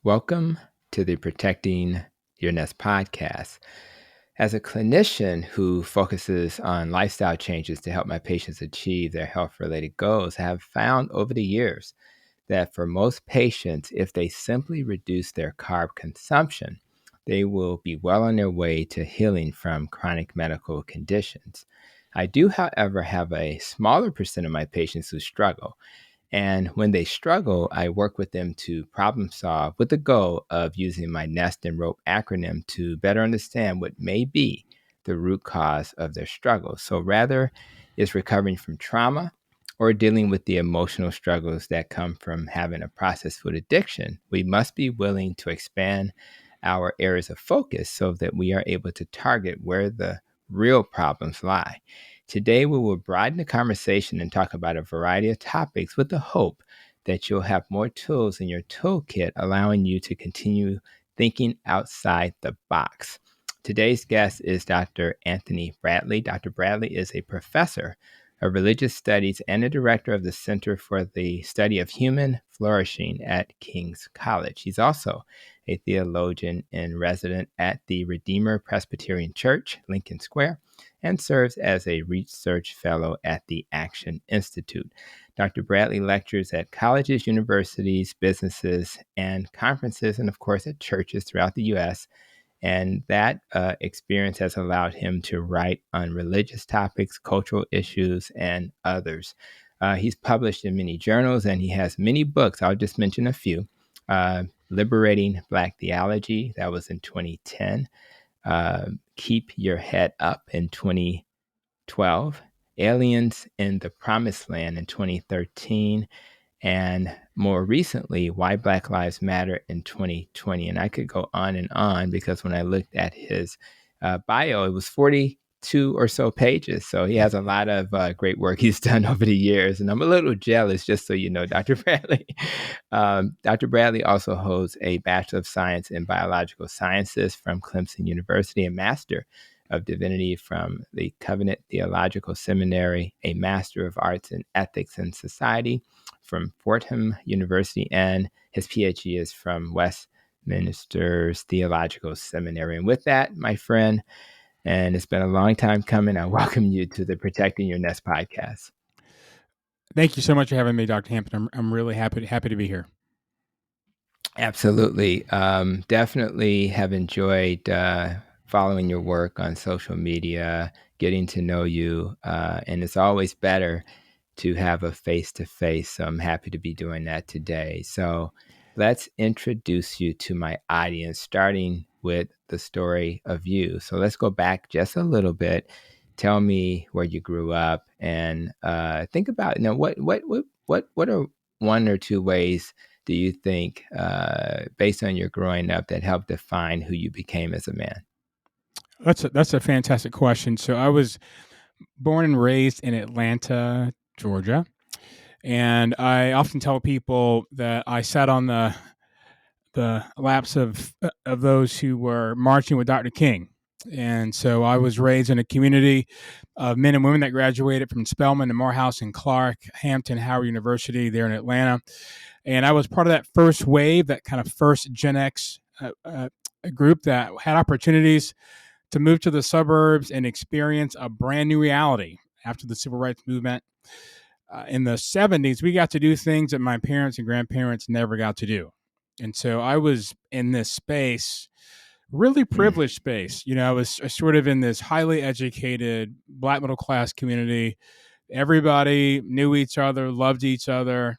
Welcome to the Protecting Your Nest podcast. As a clinician who focuses on lifestyle changes to help my patients achieve their health-related goals, I have found over the years that for most patients, if they simply reduce their carb consumption, they will be well on their way to healing from chronic medical conditions. I do, however, have a smaller percent of my patients who struggle. And when they struggle, I work with them to problem solve with the goal of using my NEST and ROPE acronym to better understand what may be the root cause of their struggle. So rather it's recovering from trauma or dealing with the emotional struggles that come from having a processed food addiction, we must be willing to expand our areas of focus so that we are able to target where the real problems lie. Today, we will broaden the conversation and talk about a variety of topics with the hope that you'll have more tools in your toolkit, allowing you to continue thinking outside the box. Today's guest is Dr. Anthony Bradley. Dr. Bradley is a professor of religious studies and a director of the Center for the Study of Human Flourishing at King's College. He's also a Theologian-In-Residence at the Redeemer Presbyterian Church, Lincoln Square, and serves as a research fellow at the Acton Institute. Dr. Bradley lectures at colleges, universities, businesses, and conferences, and of course at churches throughout the U.S., and that experience has allowed him to write on religious topics, cultural issues, and others. He's published in many journals, and he has many books. I'll just mention a few. Liberating Black Theology, that was in 2010. Keep Your Head Up in 2012. Aliens in the Promised Land in 2013. And more recently, Why Black Lives Matter in 2020. And I could go on because when I looked at his bio, it was 42 or so pages. So he has a lot of great work he's done over the years. And I'm a little jealous, just so you know, Dr. Bradley. Dr. Bradley also holds a Bachelor of Science in Biological Sciences from Clemson University, a Master of Divinity from the Covenant Theological Seminary, a Master of Arts in Ethics and Society from Fordham University, and his PhD is from Westminster's Theological Seminary. And with that, my friend, and it's been a long time coming, I welcome you to the Protecting Your Nest podcast. Thank you so much for having me, Dr. Hampton. I'm really happy to be here. Absolutely. Definitely have enjoyed following your work on social media, getting to know you, and it's always better to have a face-to-face. So I'm happy to be doing that today. So let's introduce you to my audience, starting with the story of you. So let's go back just a little bit. Tell me where you grew up, and think about, what are one or two ways do you think, based on your growing up, that helped define who you became as a man? That's a fantastic question. So I was born and raised in Atlanta, Georgia, and I often tell people that I sat on the laps of those who were marching with Dr. King. And so I was raised in a community of men and women that graduated from Spelman and Morehouse and Clark, Hampton, Howard University there in Atlanta. And I was part of that first wave, that kind of first Gen X group that had opportunities to move to the suburbs and experience a brand new reality after the civil rights movement. In the 70s, we got to do things that my parents and grandparents never got to do. And so I was in this space, really privileged space. I was sort of in this highly educated Black middle class community. Everybody knew each other, loved each other,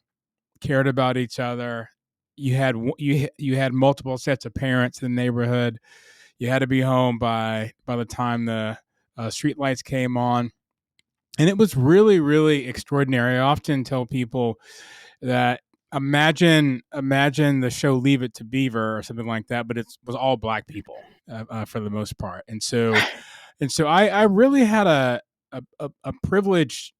cared about each other. You had multiple sets of parents in the neighborhood. You had to be home by the time the street lights came on. And it was really, really extraordinary. I often tell people that imagine the show Leave It to Beaver or something like that, but it was all Black people for the most part. And so I really had a privileged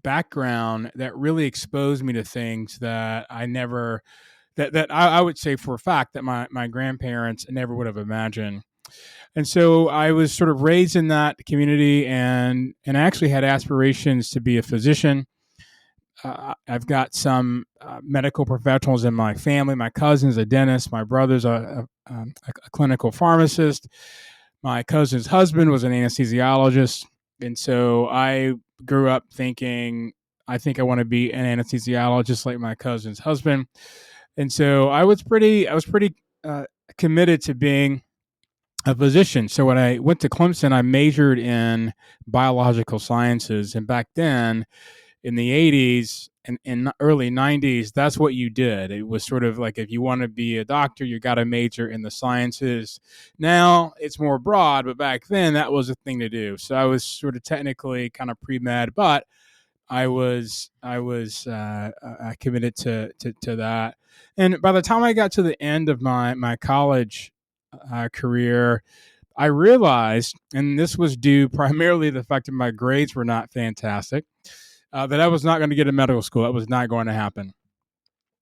background that really exposed me to things that I never, that I would say for a fact that my grandparents never would have imagined. And so I was sort of raised in that community and actually had aspirations to be a physician. I've got some medical professionals in my family. My cousin's a dentist. My brother's a clinical pharmacist. My cousin's husband was an anesthesiologist. And so I grew up thinking, I think I want to be an anesthesiologist like my cousin's husband. And so I was pretty committed to being a physician. So when I went to Clemson, I majored in biological sciences. And back then, in the 80s and early 90s, that's what you did. It was sort of like, if you want to be a doctor, you got to major in the sciences. Now it's more broad, but back then that was a thing to do. So I was sort of technically kind of pre-med, but I was committed to that. And by the time I got to the end of my college career, I realized, and this was due primarily to the fact that my grades were not fantastic, that I was not going to get a medical school. That was not going to happen.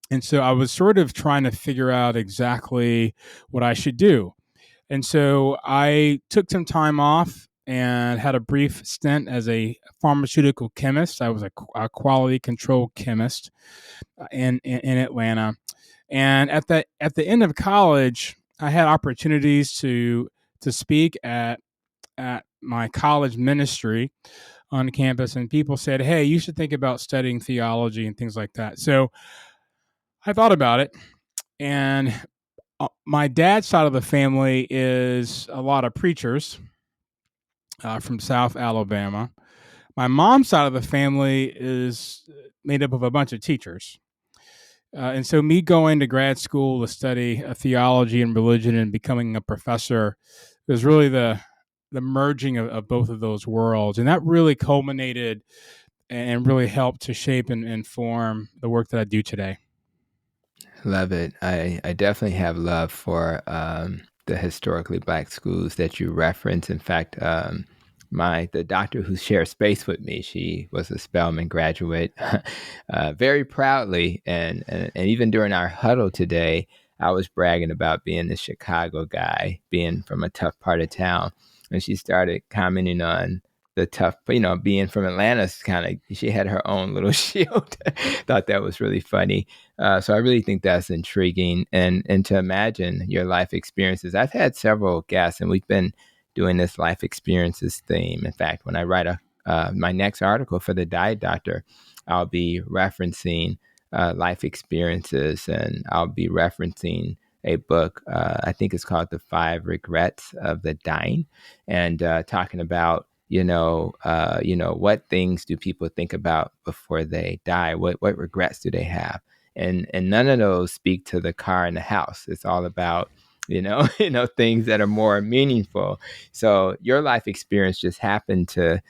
And so I was sort of trying to figure out exactly what I should do. And so I took some time off and had a brief stint as a pharmaceutical chemist. I was a quality control chemist in Atlanta. And at the end of college, I had opportunities to speak at my college ministry on campus, and people said, "Hey, you should think about studying theology and things like that." So I thought about it, and my dad's side of the family is a lot of preachers from South Alabama. My mom's side of the family is made up of a bunch of teachers. And so me going to grad school to study theology and religion and becoming a professor was really the merging of both of those worlds. And that really culminated and really helped to shape and inform the work that I do today. Love it. I definitely have love for the historically black schools that you reference. In fact, the doctor who shared space with me, she was a Spelman graduate, very proudly, and even during our huddle today, I was bragging about being the Chicago guy, being from a tough part of town, and she started commenting on the tough, being from Atlanta. She had her own little shield. Thought that was really funny. So I really think that's intriguing, and to imagine your life experiences. I've had several guests, and we've been doing this life experiences theme. In fact, when I write my next article for the Diet Doctor, I'll be referencing life experiences, and I'll be referencing a book. I think it's called The 5 Regrets of the Dying, and talking about what things do people think about before they die? What regrets do they have? And none of those speak to the car and the house. It's all about things that are more meaningful. So your life experience just happened to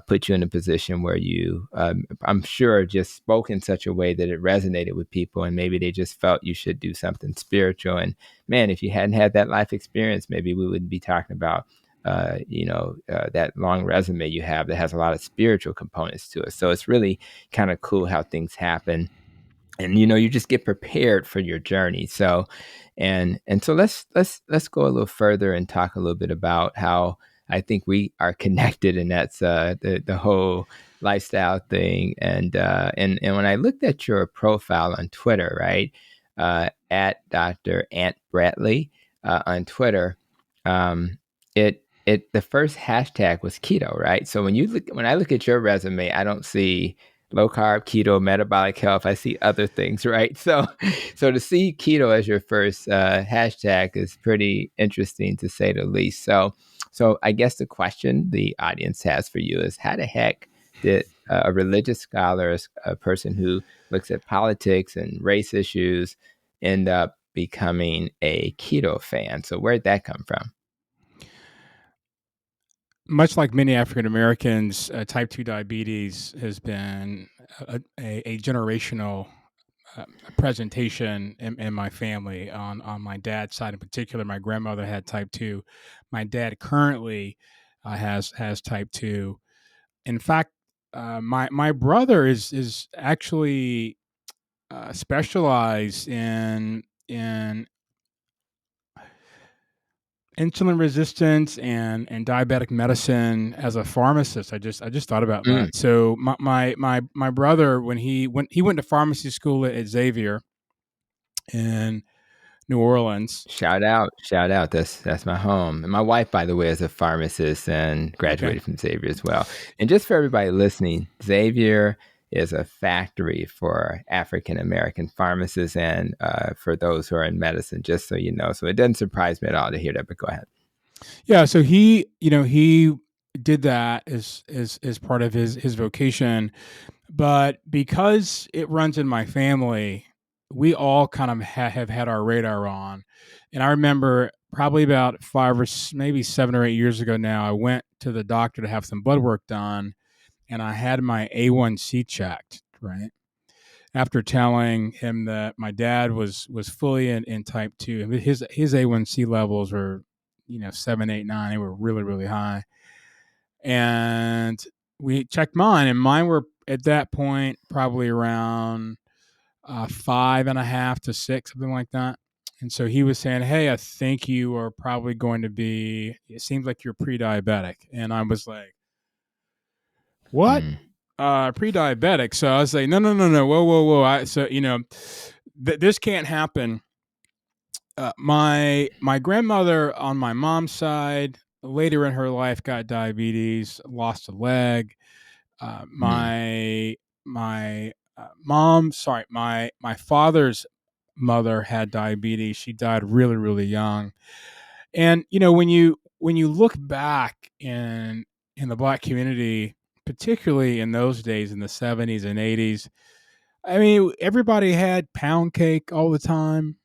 put you in a position where you, I'm sure, just spoke in such a way that it resonated with people, and maybe they just felt you should do something spiritual. And man, if you hadn't had that life experience, maybe we wouldn't be talking about that long resume you have that has a lot of spiritual components to it. So it's really kind of cool how things happen, and you just get prepared for your journey. So and so let's go a little further and talk a little bit about how I think we are connected, and that's the whole lifestyle thing. And when I looked at your profile on Twitter, right, at Dr. Ant Bradley on Twitter, the first hashtag was keto, right? So when I look at your resume, I don't see low carb, keto, metabolic health. I see other things, right? So to see keto as your first hashtag is pretty interesting, to say the least. So I guess the question the audience has for you is, how the heck did a religious scholar, a person who looks at politics and race issues, end up becoming a keto fan? So where'd that come from? Much like many African Americans, type 2 diabetes has been a generational presentation in my family. On my dad's side in particular, my grandmother had type 2. My dad currently has type 2. In fact, my brother is actually specialized in insulin resistance and diabetic medicine as a pharmacist. I just thought about Mm. that. So my brother, when he went to pharmacy school at Xavier in New Orleans. Shout out, shout out. That's my home. And my wife, by the way, is a pharmacist and Okay. graduated from Xavier as well. And just for everybody listening, Xavier is a factory for African American pharmacists and for those who are in medicine, just so you know. So it doesn't surprise me at all to hear that, but go ahead. Yeah, so he did that as part of his vocation, but because it runs in my family, we all kind of have had our radar on. And I remember probably about 5 or maybe 7 or 8 years ago now, I went to the doctor to have some blood work done, and I had my A1C checked, right? After telling him that my dad was fully in type 2, his A1C levels were 7, 8, 9. They were really, really high. And we checked mine, and mine were at that point probably around 5.5 to 6, something like that. And so he was saying, "Hey, I think you are probably going to be. It seems like you're pre-diabetic." And I was like, "What? Mm. Pre-diabetic?" So I was like, "No, no, no, no, whoa, whoa, whoa!" This can't happen. My grandmother on my mom's side, later in her life, got diabetes, lost a leg. My my father's mother had diabetes. She died really, really young. And when you look back in the Black community, particularly in those days in the 70s and 80s, I mean, everybody had pound cake all the time,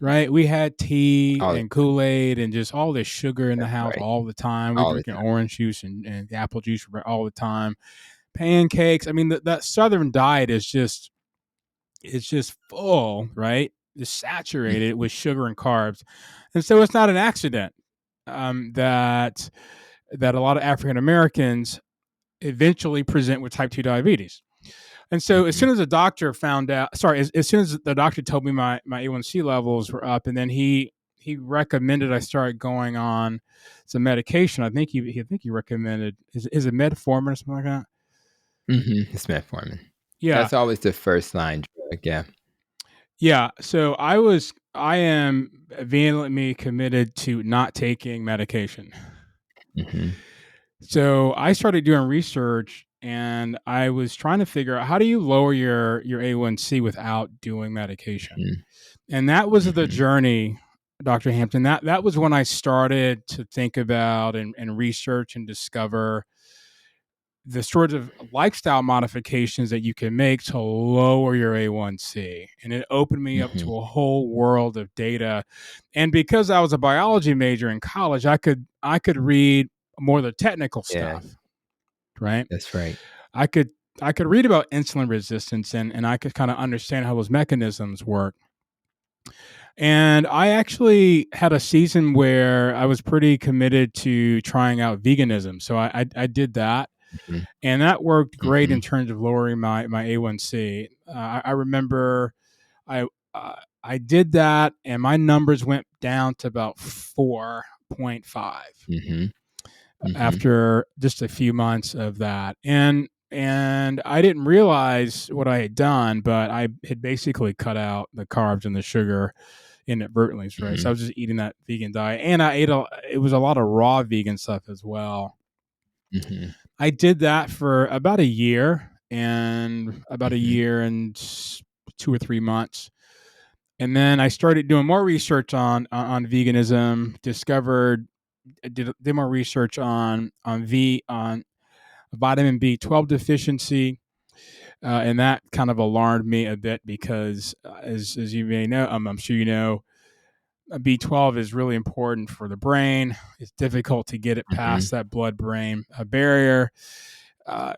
right? We had tea All and Kool-Aid and just all this sugar in the that's house right. all the time. We're All the drinking orange juice and apple juice all the time. Pancakes. I mean, that Southern diet is just it's just full, right? Just time. saturated with sugar and carbs, and so it's not an accident that a lot of African Americans eventually present with type 2 diabetes. And so as Mm-hmm. soon as the doctor found out, as soon as the doctor told me my A1C levels were up, and then he recommended I start going on some medication. I think he recommended, is it metformin or something like that? Mm-hmm. It's metformin. Yeah. That's always the first line drug. Yeah. Yeah. So I am vehemently committed to not taking medication. Mm-hmm. So I started doing research, and I was trying to figure out, how do you lower your A1C without doing medication? And that was the Mm-hmm. journey, Dr. Hampton. That was when I started to think about and research and discover the sorts of lifestyle modifications that you can make to lower your A1C. And it opened me up Mm-hmm. to a whole world of data. And because I was a biology major in college, I could read more of the technical Yeah, stuff, right? that's right. I could read about insulin resistance, and I could kind of understand how those mechanisms work. And I actually had a season where I was pretty committed to trying out veganism. So I did that, Mhm, and that worked great in mhm, terms of lowering my A1C. I remember I I did that, and my numbers went down to about 4.5 mhm, mhm, after just a few months of that. And I didn't realize what I had done, but I had basically cut out the carbs and the sugar inadvertently, right? So I mhm, was just eating that vegan diet, and it was a lot of raw vegan stuff as well. mhm, I did that for about a year, and about a mhm, year and 2 or 3 months. And then I started doing more research on veganism, discovered did more research on vitamin B12 deficiency, and that kind of alarmed me a bit because, as you may know, I'm sure you know, B12 is really important for the brain. It's difficult to get it mhm, past that blood brain barrier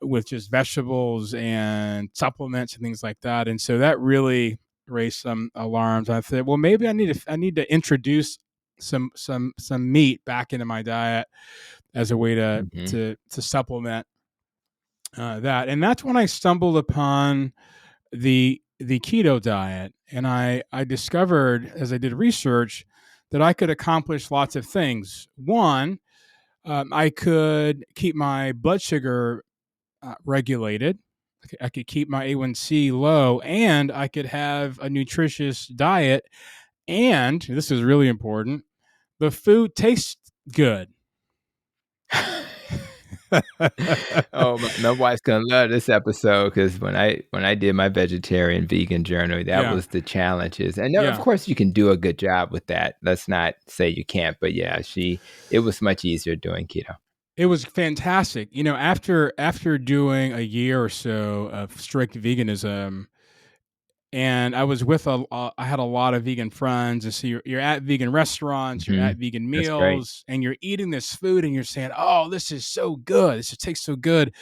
with just vegetables and supplements and things like that. And so that really raised some alarms. I said, well, maybe I need to introduce some meat back into my diet as a way mhm, to supplement that. And that's when I stumbled upon the keto diet, and I discovered, as I did research, that I could accomplish lots of things. One, I could keep my blood sugar regulated. I could keep my A1C low, and I could have a nutritious diet. And this is really important, the food tastes good. Oh, my wife's gonna love this episode because when I did my vegetarian vegan journey, that Yeah. was the challenges. And of Yeah. course, you can do a good job with that. Let's not say you can't, but yeah, it was much easier doing keto. It was fantastic. After doing a year or so of strict veganism, and I was with I had a lot of vegan friends, and so you're at vegan restaurants, you're at Mhm. vegan That's great. meals, and you're eating this food, and you're saying, "Oh, this is so good. This tastes so good."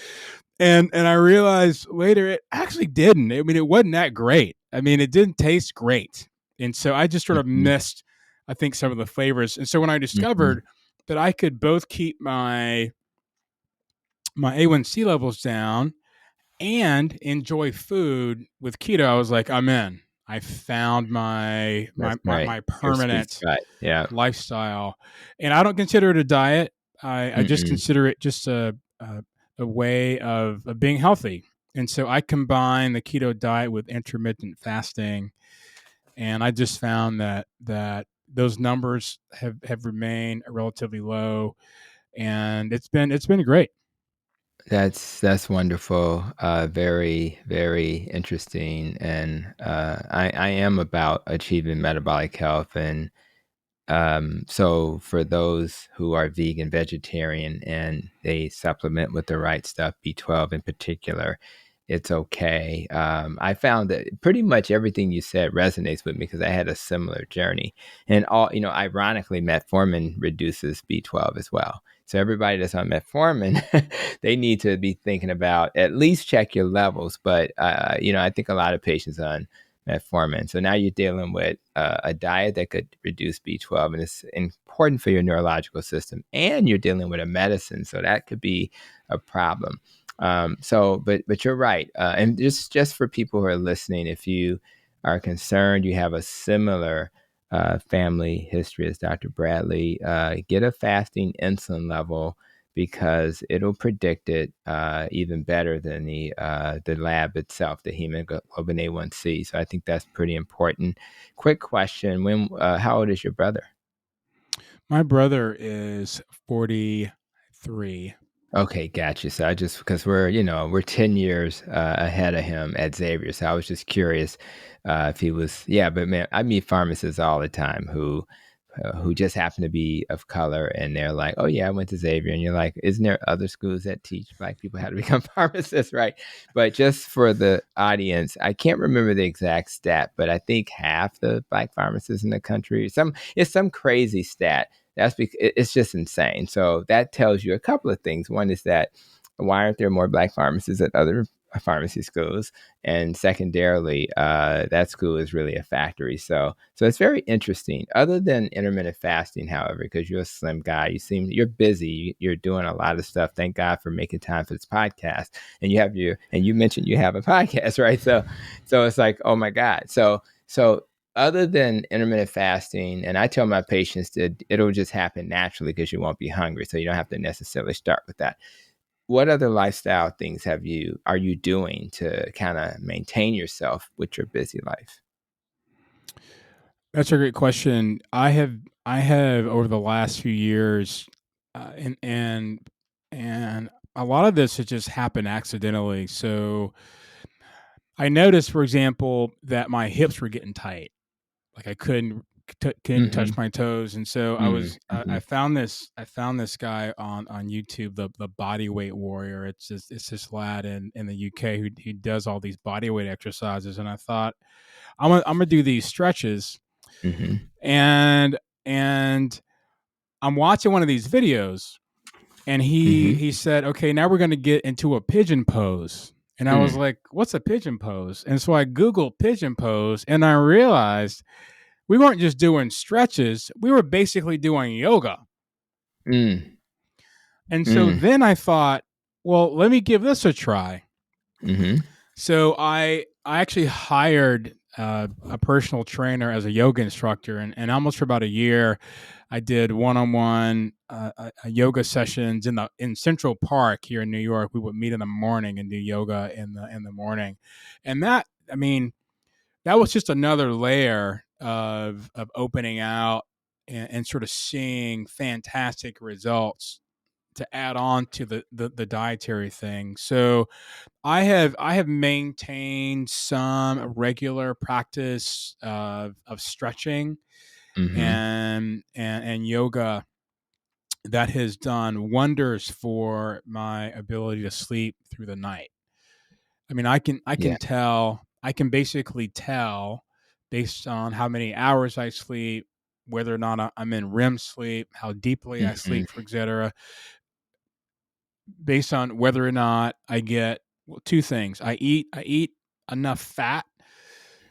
And I realized later it actually didn't. I mean, it wasn't that great. I mean, it didn't taste great, and so I just sort of Mhm, missed, I think, some of the flavors. And so when I mhm. discovered that I could both keep my A1C levels down and enjoy food with keto, I was like, I'm in. I found That's right. my Your sweet permanent spot. Yeah. lifestyle, and I don't consider it a diet. I just Mm-mm. consider it just a way of being healthy. And so I combine the keto diet with intermittent fasting, and I just found that those numbers have remained relatively low, and it's been great. That's wonderful. Very, very interesting. And I am about achieving metabolic health. And so for those who are vegan, vegetarian, and they supplement with the right stuff, B12 in particular, it's okay. I found that pretty much everything you said resonates with me because I had a similar journey. And ironically, metformin reduces B12 as well. So everybody that's on metformin, they need to be thinking about at least check your levels. But I think a lot of patients on metformin. So now you're dealing with a diet that could reduce B12, and it's important for your neurological system. And you're dealing with a medicine, so that could be a problem. But you're right. And just for people who are listening, if you are concerned, you have a similar family history as Dr. Bradley, get a fasting insulin level because it'll predict it even better than the lab itself, the hemoglobin A1C. So I think that's pretty important. Quick question: how old is your brother? My brother is 43. Okay, gotcha. So I just because we're 10 years ahead of him at Xavier, so I was just curious if he was. Yeah, but man, I meet pharmacists all the time who just happen to be of color, and they're like, "Oh yeah, I went to Xavier," and you're like, "Isn't there other schools that teach Black people how to become pharmacists?" Right? But just for the audience, I can't remember the exact stat, but I think half the Black pharmacists in the country, it's some crazy stat. That's because it's just insane. So that tells you a couple of things. One is that why aren't there more Black pharmacists at other pharmacy schools? And secondarily, that school is really a factory. So it's very interesting. Other than intermittent fasting, however, because you're a slim guy, you're busy, you're doing a lot of stuff. Thank God for making time for this podcast. And you mentioned you have a podcast, right? So it's like, oh my God. So other than intermittent fasting, and I tell my patients that it'll just happen naturally because you won't be hungry, so you don't have to necessarily start with that. What other lifestyle things are you doing to kind of maintain yourself with your busy life? That's a great question. I have over the last few years, and a lot of this has just happened accidentally. So I noticed, for example, that my hips were getting tight. Like I couldn't touch Mm-hmm. my toes, and so Mm-hmm. I found this guy on YouTube, the body weight warrior. It's this lad in the UK who does all these body weight exercises, and I thought I'm gonna do these stretches, Mm-hmm. and and I'm watching one of these videos, and he Mm-hmm. he said, okay, now we're gonna get into a pigeon pose. And I was Mm. like, what's a pigeon pose? And so I Googled pigeon pose, and I realized we weren't just doing stretches, we were basically doing yoga. Mm. And so Mm. then I thought, well, let me give this a try. Mm-hmm. So I actually hired a personal trainer as a yoga instructor, and almost for about a year, I did one-on-one yoga sessions in Central Park here in New York. We would meet in the morning and do yoga in the morning, and that, I mean, that was just another layer of opening out and sort of seeing fantastic results to add on to the dietary thing. So I have maintained some regular practice of stretching Mm-hmm. and yoga that has done wonders for my ability to sleep through the night. I mean, Yeah. I can basically tell based on how many hours I sleep, whether or not I'm in REM sleep, how deeply I Mm-hmm. sleep, for etc., based on whether or not I get, well, two things. I eat enough fat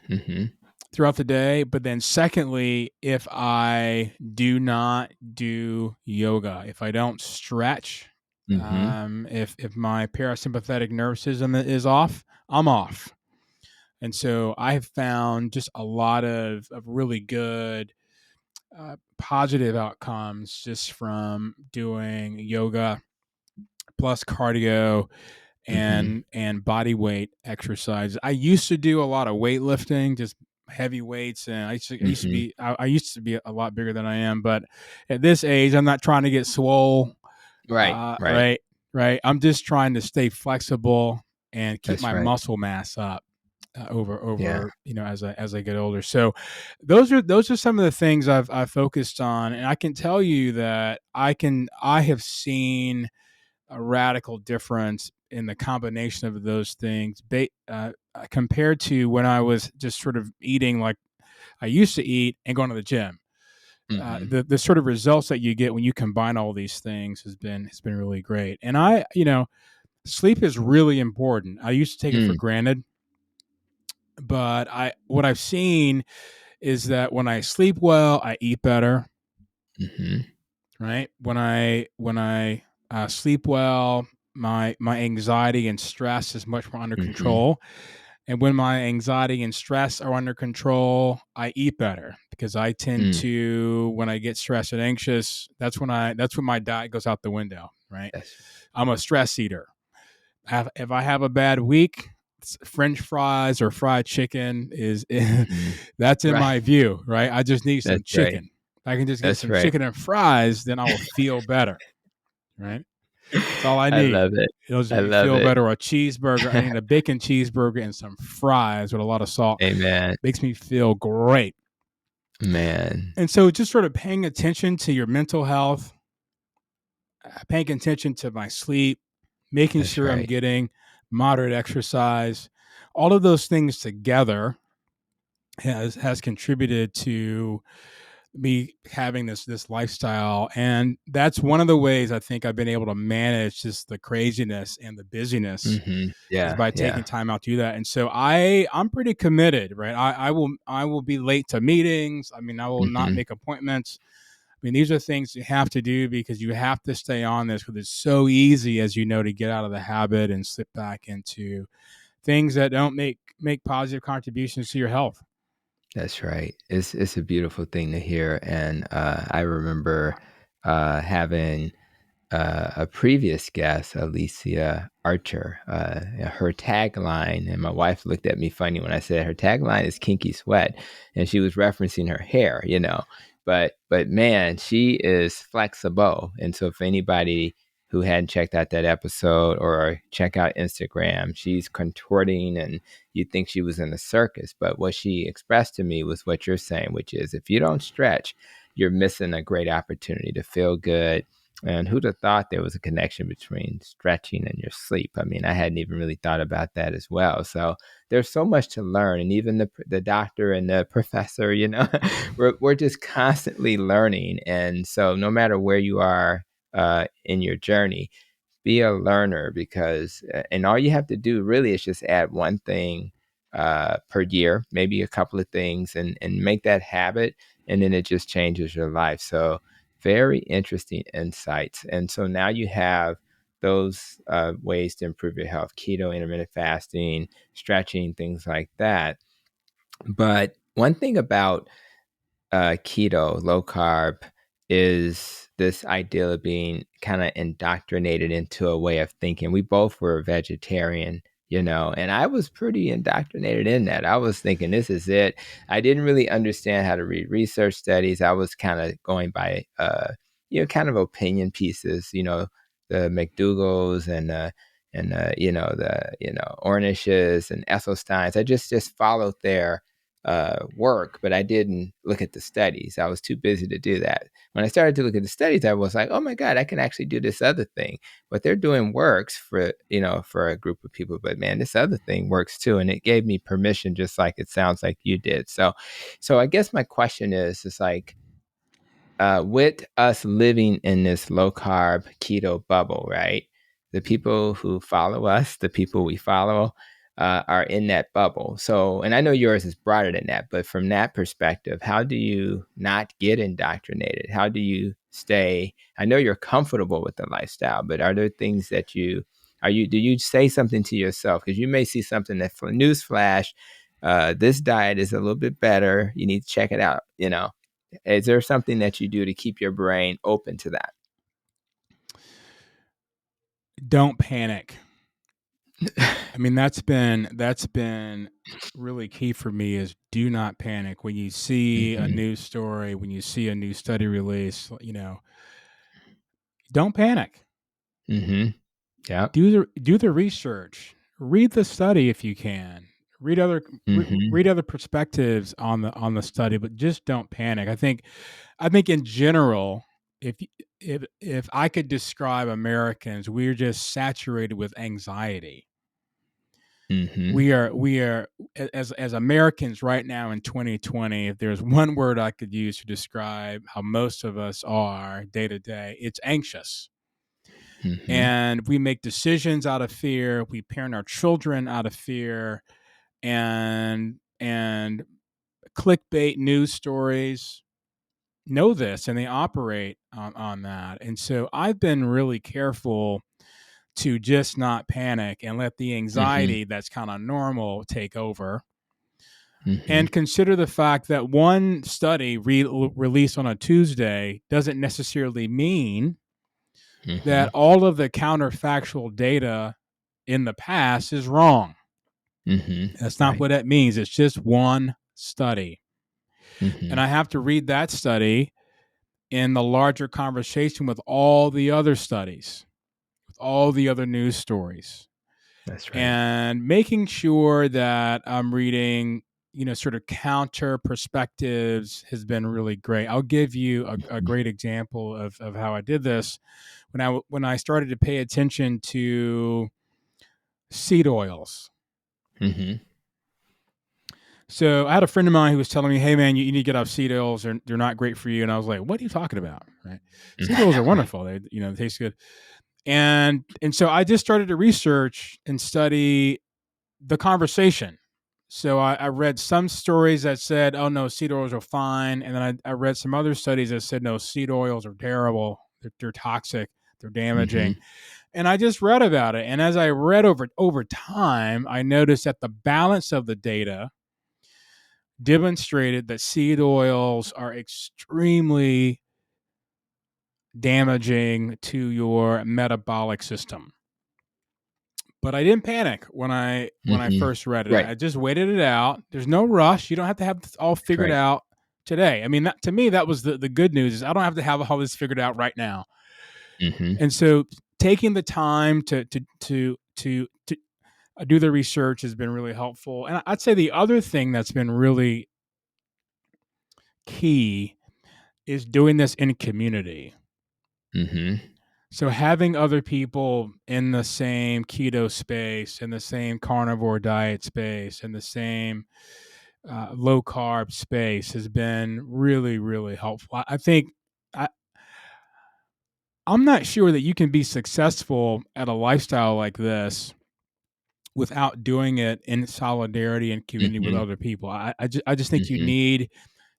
Mm-hmm. throughout the day, but then secondly, if I do not do yoga, if I don't stretch, Mm-hmm. if my parasympathetic nervous system is off, I'm off. And so I have found just a lot of really good positive outcomes just from doing yoga plus cardio Mm-hmm. and body weight exercise. I used to do a lot of weightlifting, just heavy weights, and Mm-hmm. I used to be a lot bigger than I am. But at this age, I'm not trying to get swole. Right. Right. Right, right. I'm just trying to stay flexible and keep That's my right. muscle mass up Yeah. over as I get older. So those are some of the things I've focused on, and I can tell you that I have seen a radical difference in the combination of those things compared to when I was just sort of eating like I used to eat and going to the gym. Mm-hmm. The sort of results that you get when you combine all these things has been really great. And sleep is really important. I used to take it for Mm. granted, but I what I've seen is that when I sleep well, I eat better. Mm-hmm. Right, when I sleep well, my anxiety and stress is much more under Mm-hmm. control. And when my anxiety and stress are under control, I eat better because I tend Mm. to, when I get stressed and anxious, that's when my diet goes out the window. Right, That's I'm a stress eater. If I have a bad week, French fries or fried chicken is mm-hmm. that's in Right. my view. Right, I just need some That's right. chicken. If I can just get That's some right. chicken and fries, then I will feel better. Right, that's all I I need. love it. It'll just I make me love feel it. better. Or a cheeseburger. I need a bacon cheeseburger and some fries with a lot of salt. Amen. Makes me feel great. Man. And so just sort of paying attention to your mental health, paying attention to my sleep, making That's sure I'm right. getting moderate exercise, all of those things together has contributed to me having this lifestyle. And that's one of the ways I think I've been able to manage just the craziness and the busyness Mm-hmm. is Yeah. by Yeah. taking time out to do that. And so I'm pretty committed, right? I will be late to meetings. I mean, I will not Mm-hmm. make appointments. I mean, these are things you have to do because you have to stay on this because it's so easy, as you know, to get out of the habit and slip back into things that don't make positive contributions to your health. That's right. It's a beautiful thing to hear, and I remember having a previous guest, Alicia Archer, her tagline, and my wife looked at me funny when I said her tagline is "Kinky Sweat," and she was referencing her hair, But man, she is flexible, and so if anybody who hadn't checked out that episode or check out Instagram, she's contorting, and you'd think she was in a circus. But what she expressed to me was what you're saying, which is if you don't stretch, you're missing a great opportunity to feel good. And who'd have thought there was a connection between stretching and your sleep? I mean, I hadn't even really thought about that as well. So there's so much to learn, and even the doctor and the professor, we're just constantly learning. And so no matter where you are in your journey, be a learner because, and all you have to do really is just add one thing per year, maybe a couple of things, and make that habit, and then it just changes your life. So very interesting insights. And so now you have those ways to improve your health: keto, intermittent fasting, stretching, things like that. But one thing about keto, low carb, is this idea of being kind of indoctrinated into a way of thinking. We both were vegetarian, and I was pretty indoctrinated in that. I was thinking, this is it. I didn't really understand how to read research studies. I was kind of going by, kind of opinion pieces, the McDougals and Ornishes and Esselsteins. I just followed their work, but I didn't look at the studies. I was too busy to do that. When I started to look at the studies, I was like, oh my God, I can actually do this other thing. What they're doing works for a group of people, but man, this other thing works too. And it gave me permission, just like it sounds like you did. So I guess my question is like, with us living in this low carb keto bubble, right? The people who follow us, the people we follow, are in that bubble. So, and I know yours is broader than that, but from that perspective, how do you not get indoctrinated? How do you stay? I know you're comfortable with the lifestyle, but are there things that do you say something to yourself? Because you may see something that, for newsflash, this diet is a little bit better. You need to check it out, Is there something that you do to keep your brain open to that? Don't panic. I mean, that's been really key for me, is do not panic when you see a news story, when you see a new study release, don't panic. Mm-hmm. Yeah. Do the research, read the study if you can, read other perspectives on the study, but just don't panic. I think in general, if I could describe Americans, we're just saturated with anxiety. Mm-hmm. We are as Americans right now in 2020, if there's one word I could use to describe how most of us are day to day, it's anxious. Mm-hmm. And we make decisions out of fear. We parent our children out of fear, and clickbait news stories know this, and they operate on that. And so I've been really careful to just not panic and let the anxiety that's kind of normal take over. And consider the fact that one study released on a Tuesday doesn't necessarily mean that all of the counterfactual data in the past is wrong. That's not what that means. It's just one study. And I have to read that study in the larger conversation with all the other studies, with all the other news stories. That's right. And making sure that I'm reading, sort of counter perspectives has been really great. I'll give you a great example of how I did this. When I started to pay attention to seed oils. So I had a friend of mine who was telling me, hey man, you need to get off seed oils. They're not great for you. And I was like, what are you talking about? Right. Seed oils are wonderful. They, they taste good. And so I just started to research and study the conversation. So I read some stories that said, oh no, seed oils are fine. And then I read some other studies that said, no, seed oils are terrible. They're toxic. They're damaging. And I just read about it. And as I read over time, I noticed that the balance of the data demonstrated that seed oils are extremely damaging to your metabolic system. But I didn't panic when I first read it. Right. I just waited it out. There's no rush. You don't have to have this all figured out today. I mean, to me, that was the good news, is I don't have to have all this figured out right now. And so taking the time to do the research has been really helpful. And I'd say the other thing that's been really key is doing this in community. So having other people in the same keto space, in the same carnivore diet space, in the same low carb space has been really, really helpful. I think I'm not sure that you can be successful at a lifestyle like this without doing it in solidarity and community with other people. I just think you need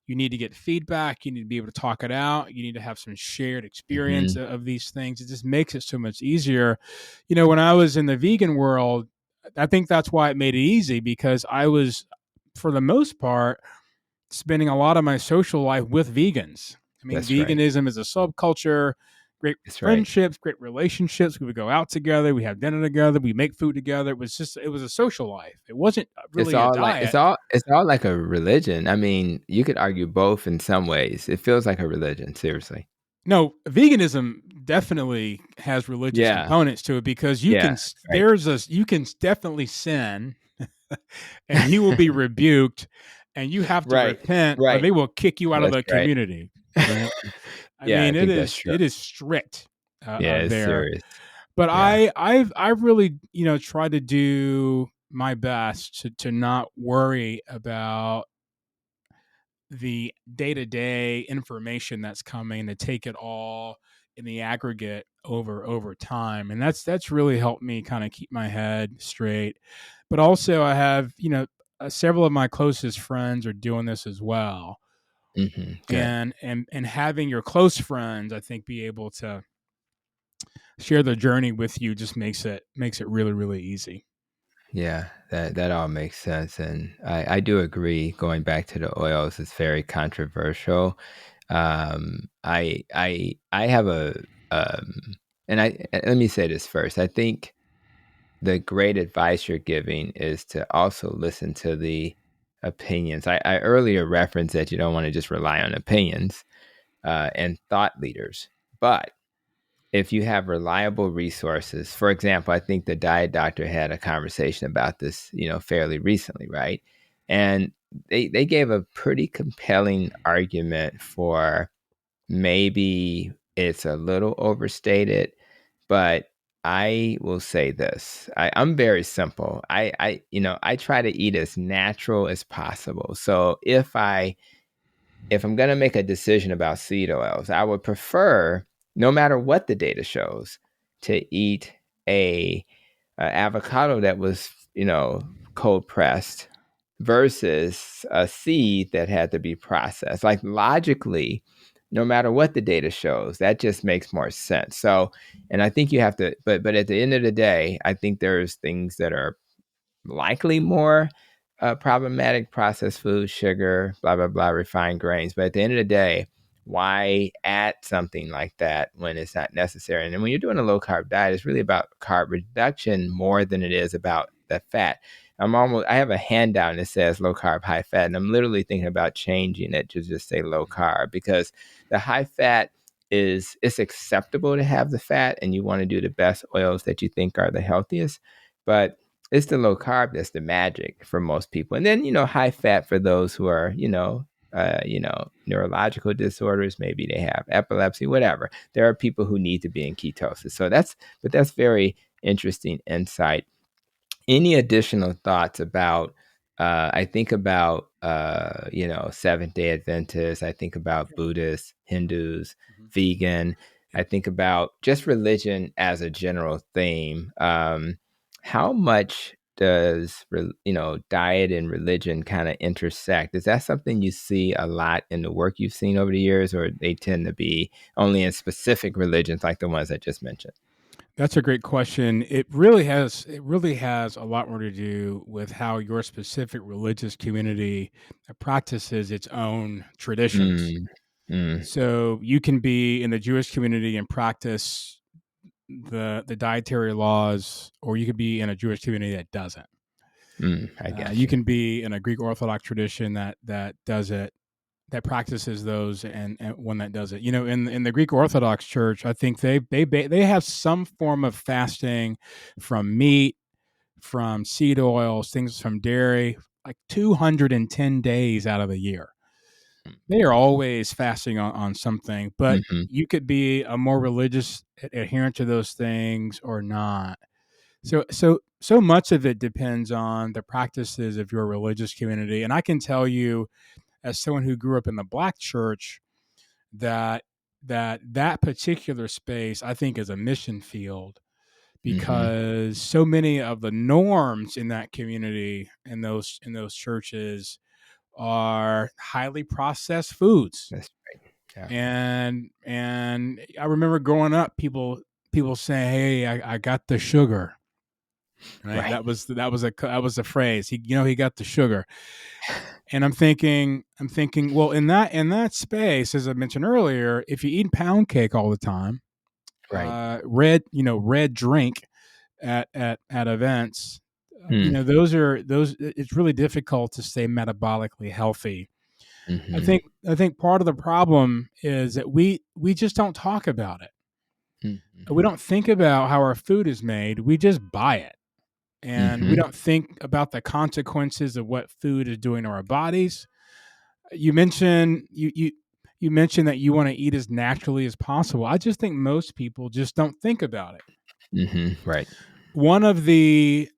to get feedback. You need to be able to talk it out. You need to have some shared experience of these things. It just makes it so much easier. When I was in the vegan world, I think that's why it made it easy, because I was for the most part, spending a lot of my social life with vegans. I mean, That's right. veganism is a subculture, great That's right. friendships, great relationships. We would go out together, we have dinner together, we make food together. It was a social life. It wasn't It's really a all like diet. it's all like a religion. I mean, you could argue both in some ways. It feels like a religion, seriously. No, veganism definitely has religious Yeah. components to it because Yeah. Right. you can definitely sin and you will be rebuked and you have to Right. repent or Right. they will kick you out of That's the right. community, right? I Yeah, I mean, think that's true. it is strict Yeah, it's there, serious. but Yeah. I've really tried to do my best to not worry about the day to day information that's coming, to take it all in the aggregate over time, and that's really helped me kind of keep my head straight. But also, I have several of my closest friends are doing this as well, Good. and having your close friends, I think, be able to share the journey with you just makes it really really easy. Yeah, that all makes sense, and I do agree. Going back to the oils, it's very controversial. I have and let me say this first. I think the great advice you're giving is to also listen to the opinions. I earlier referenced that you don't want to just rely on opinions and thought leaders, but if you have reliable resources, for example, I think the diet doctor had a conversation about this, fairly recently, right? And they gave a pretty compelling argument for maybe it's a little overstated, but I will say this. I'm very simple. I try to eat as natural as possible. So if I'm going to make a decision about seed oils, I would prefer, no matter what the data shows, to eat a avocado that was, cold pressed versus a seed that had to be processed. Like logically, no matter what the data shows, that just makes more sense. So, and I think you have to, but at the end of the day, I think there's things that are likely more problematic: processed food, sugar, blah, blah, blah, refined grains. But at the end of the day, why add something like that when it's not necessary? And then when you're doing a low carb diet, it's really about carb reduction more than it is about the fat. I have a handout that says low carb, high fat, and I'm literally thinking about changing it to just say low carb, because the high fat it's acceptable to have the fat and you want to do the best oils that you think are the healthiest. But it's the low carb that's the magic for most people. And then, high fat for those who are, neurological disorders, maybe they have epilepsy, whatever. There are people who need to be in ketosis. That's very interesting insight. Any additional thoughts about, I think about, Seventh-day Adventists, I think about Buddhists, Hindus, Mhm. vegan, I think about just religion as a general theme. How much does, diet and religion kind of intersect? Is that something you see a lot in the work you've seen over the years, or they tend to be only in specific religions like the ones I just mentioned? That's a great question. It really has a lot more to do with how your specific religious community practices its own traditions. Mm, mm, So you can be in the Jewish community and practice the dietary laws, or you could be in a Jewish community that doesn't. I got You you. can be in a Greek Orthodox tradition that does it, that practices those, and one that does it. In the Greek Orthodox Church, I think they have some form of fasting from meat, from seed oils, things from dairy, like 210 days out of the year. They are always fasting on something, but Mhm. you could be a more religious adherent to those things or not. So much of it depends on the practices of your religious community. And I can tell you, as someone who grew up in the Black church, that that particular space, I think, is a mission field, Mhm. because so many of the norms in that community, in those churches, are highly processed foods. That's right. Yeah. And I remember growing up, people saying, "Hey, I got the sugar." right? Right. That was a phrase. He got the sugar. And I'm thinking, well, in that space, as I mentioned earlier, if you eat pound cake all the time, Right. red drink at events, Mm. those. It's really difficult to stay metabolically healthy. I Mm-hmm. think part of the problem is that we just don't talk about it. We Mm-hmm. don't think about how our food is made. We just buy it, and we Mm-hmm. don't think about the consequences of what food is doing to our bodies. You mentioned that you want to eat as naturally as possible. I just think most people just don't think about it. Mm-hmm. Right. One of the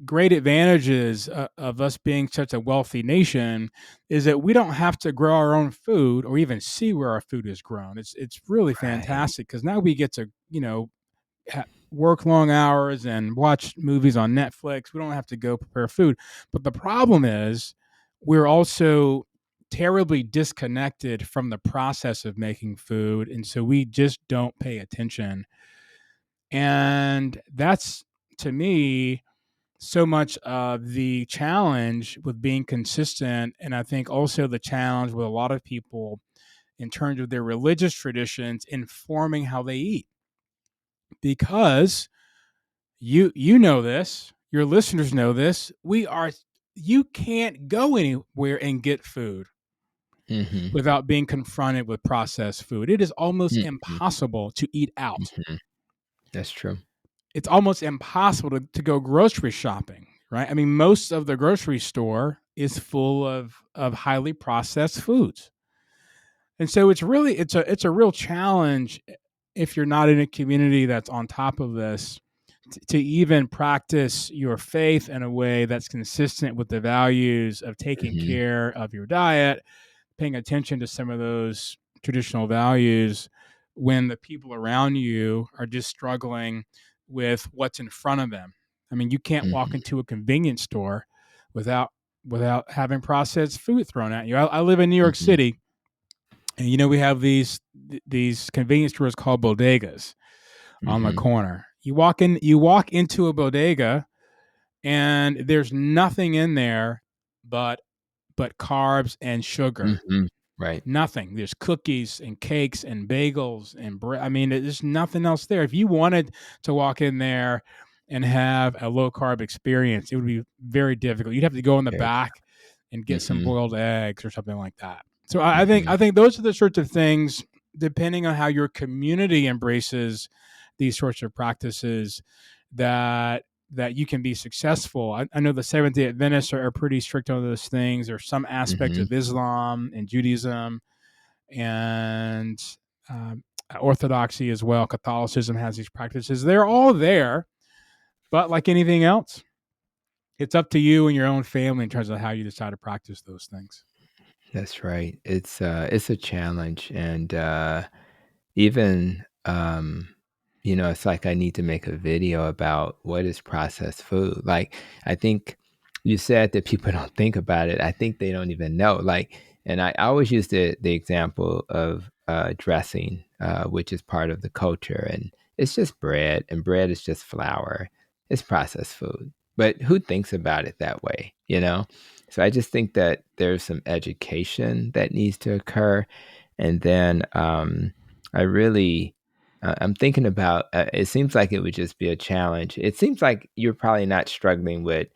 great advantages of us being such a wealthy nation is that we don't have to grow our own food or even see where our food is grown. It's really Right. fantastic because now we get to work long hours and watch movies on Netflix. We don't have to go prepare food. But the problem is we're also terribly disconnected from the process of making food. And so we just don't pay attention. And that's, to me, so much of the challenge with being consistent. And I think also the challenge with a lot of people in terms of their religious traditions informing how they eat. Because you know this, your listeners know this. You can't go anywhere and get food Mm-hmm. without being confronted with processed food. It is almost Mm-hmm. impossible to eat out. Mm-hmm. That's true. It's almost impossible to go grocery shopping, right? I mean, most of the grocery store is full of highly processed foods. And so it's a real challenge if you're not in a community that's on top of this to even practice your faith in a way that's consistent with the values of taking Mm-hmm. care of your diet, paying attention to some of those traditional values when the people around you are just struggling with what's in front of them. I mean, you can't walk Mm-hmm. into a convenience store without having processed food thrown at you. I live in New York Mm-hmm. City, and we have these convenience stores called bodegas on the Mm-hmm. corner. You walk into a bodega, and there's nothing in there but carbs and sugar. Mm-hmm. Right. Nothing. There's cookies and cakes and bagels and bread. I mean, there's nothing else there. If you wanted to walk in there and have a low carb experience, it would be very difficult. You'd have to go in the Very back and get some true. boiled eggs or something like that. So I think Mm-hmm. those are the sorts of things, depending on how your community embraces these sorts of practices, that you can be successful. I know the Seventh Day Adventists are pretty strict on those things. There's some aspects Mm-hmm. of Islam and Judaism and um, Orthodoxy as well. Catholicism has these practices. They're all there, but like anything else, it's up to you and your own family in terms of how you decide to practice those things. That's right. It's a challenge, and even it's like I need to make a video about what is processed food. Like, I think you said that people don't think about it. I think they don't even know. Like, and I always use the example of dressing, which is part of the culture, and it's just bread, and bread is just flour. It's processed food, but who thinks about it that way? So I just think that there's some education that needs to occur, and then I really I'm thinking about. It seems like it would just be a challenge. It seems like you're probably not struggling with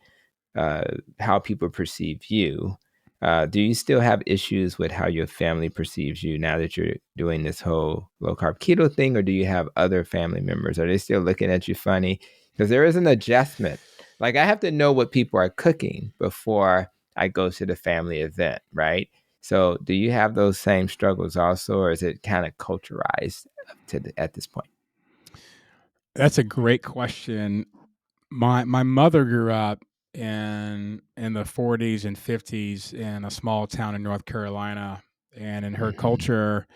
how people perceive you. Do you still have issues with how your family perceives you now that you're doing this whole low carb keto thing, or do you have other family members? Are they still looking at you funny? Because there is an adjustment. Like, I have to know what people are cooking before I go to the family event, right? So, do you have those same struggles also, or is it kind of culturalized at this point? That's a great question. My mother grew up in the 40s and 50s in a small town in North Carolina, and in her Hmm. culture,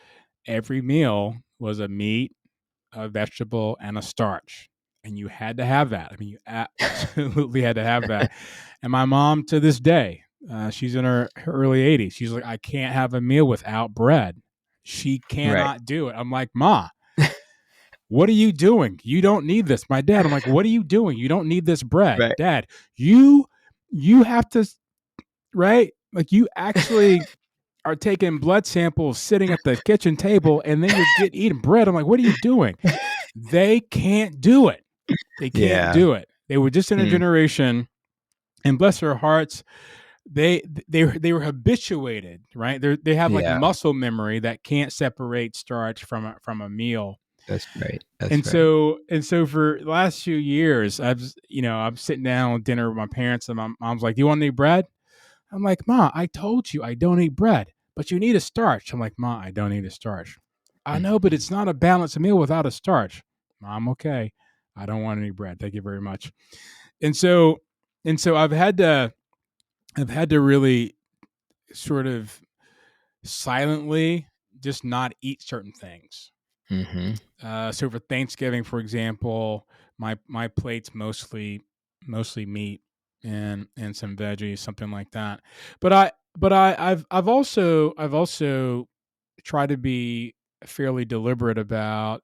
every meal was a meat, a vegetable, and a starch. And you had to have that. I mean, you absolutely had to have that. And my mom, to this day, she's in her early 80s. She's like, I can't have a meal without bread. She Right. cannot do it. I'm like, Ma, what are you doing? You don't need this. My dad, I'm like, what are you doing? You don't need this bread. Right. Dad, you have to, right? Like, you actually are taking blood samples sitting at the kitchen table, and then you're eating bread. I'm like, what are you doing? They can't do it. They can't Yeah. do it. They were just in a Mm. generation, and bless their hearts, they were habituated, right? They have like Yeah. muscle memory that can't separate starch from a meal. That's right. That's And right. so for the last few years, I'm sitting down with dinner with my parents, and my mom's like, "Do you want any bread?" I'm like, "Ma, I told you I don't eat bread, but you need a starch." I'm like, "Ma, I don't eat a starch." I know, but Mhm. it's not a balanced meal without a starch. Mom, okay. I don't want any bread. Thank you very much. And so I've had to really sort of silently just not eat certain things. Mhm. So for Thanksgiving, for example, my plate's mostly meat and some veggies, something like that. I've also tried to be fairly deliberate about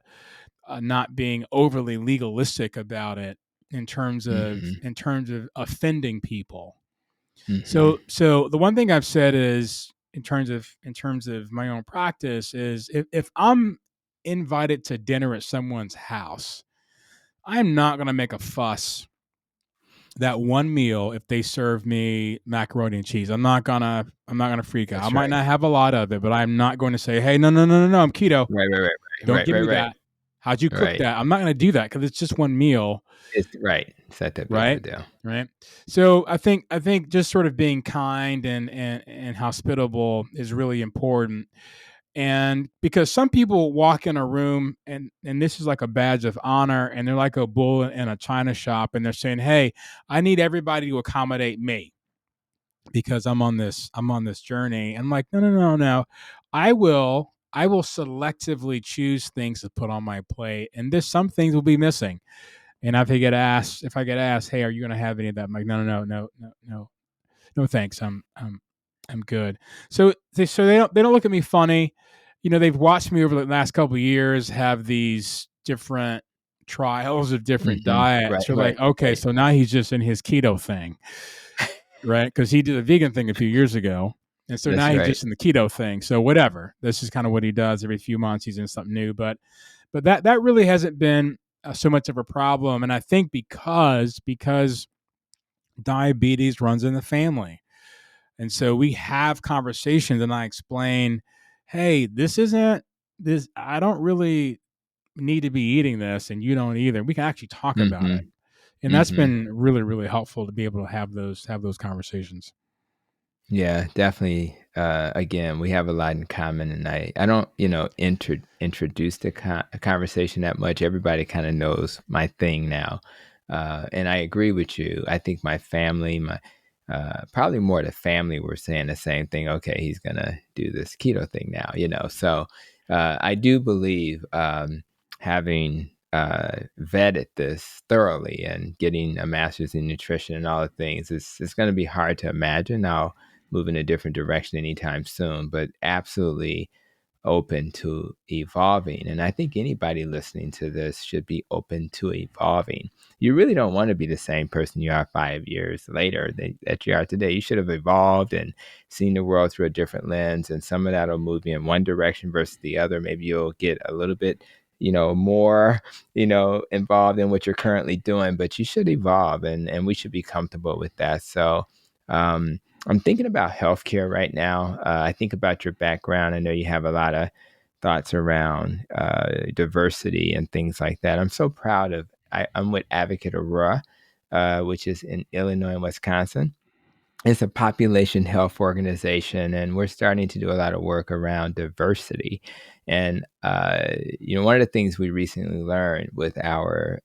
not being overly legalistic about it Mhm. in terms of offending people. Mhm. So the one thing I've said is in terms of my own practice is if I'm invited to dinner at someone's house, I'm not going to make a fuss that one meal if they serve me macaroni and cheese. I'm not gonna freak out. I That's might right. not have a lot of it, but I'm not going to say, "Hey, no, I'm keto. Right, right, right, Don't right, give right, me right, that. How'd you cook right. that?" I'm not going to do that because it's just one meal, It's right. It's not that big of a right? deal. Right. So I think just sort of being kind and hospitable is really important. And because some people walk in a room and this is like a badge of honor, and they're like a bull in a china shop, and they're saying, "Hey, I need everybody to accommodate me because I'm on this journey." And I'm like, no. I will selectively choose things to put on my plate, and there's some things will be missing. And if I get asked, "Hey, are you going to have any of that?" I'm like, no, thanks. I'm good. So they don't look at me funny. You know, they've watched me over the last couple of years have these different trials of different Mhm. Right, diets. They're right, like, okay, right. so now he's just in his keto thing, right? Because he did a vegan thing a few years ago. And so now That's he's right. just in the keto thing. So whatever. This is kind of what he does every few months. He's in something new. But that really hasn't been so much of a problem. And I think because diabetes runs in the family. And so we have conversations, and I explain, "Hey, this isn't this. I don't really need to be eating this, and you don't either. We can actually talk about it." Mhm. And that's Mhm. been really, really helpful to be able to have those conversations. Yeah, definitely. Again, we have a lot in common, and I don't, introduce the conversation that much. Everybody kind of knows my thing now, and I agree with you. I think my family, probably more the family, were saying the same thing. Okay, he's gonna do this keto thing now, So I do believe having vetted this thoroughly and getting a master's in nutrition and all the things, it's going to be hard to imagine now move in a different direction anytime soon, but absolutely open to evolving. And I think anybody listening to this should be open to evolving. You really don't want to be the same person you are 5 years later that you are today. You should have evolved and seen the world through a different lens. And some of that will move you in one direction versus the other. Maybe you'll get a little bit, more, involved in what you're currently doing, but you should evolve and we should be comfortable with that. So, I'm thinking about healthcare right now. I think about your background. I know you have a lot of thoughts around diversity and things like that. I'm so proud of. I'm with Advocate Aurora, which is in Illinois and Wisconsin. It's a population health organization, and we're starting to do a lot of work around diversity. And one of the things we recently learned with our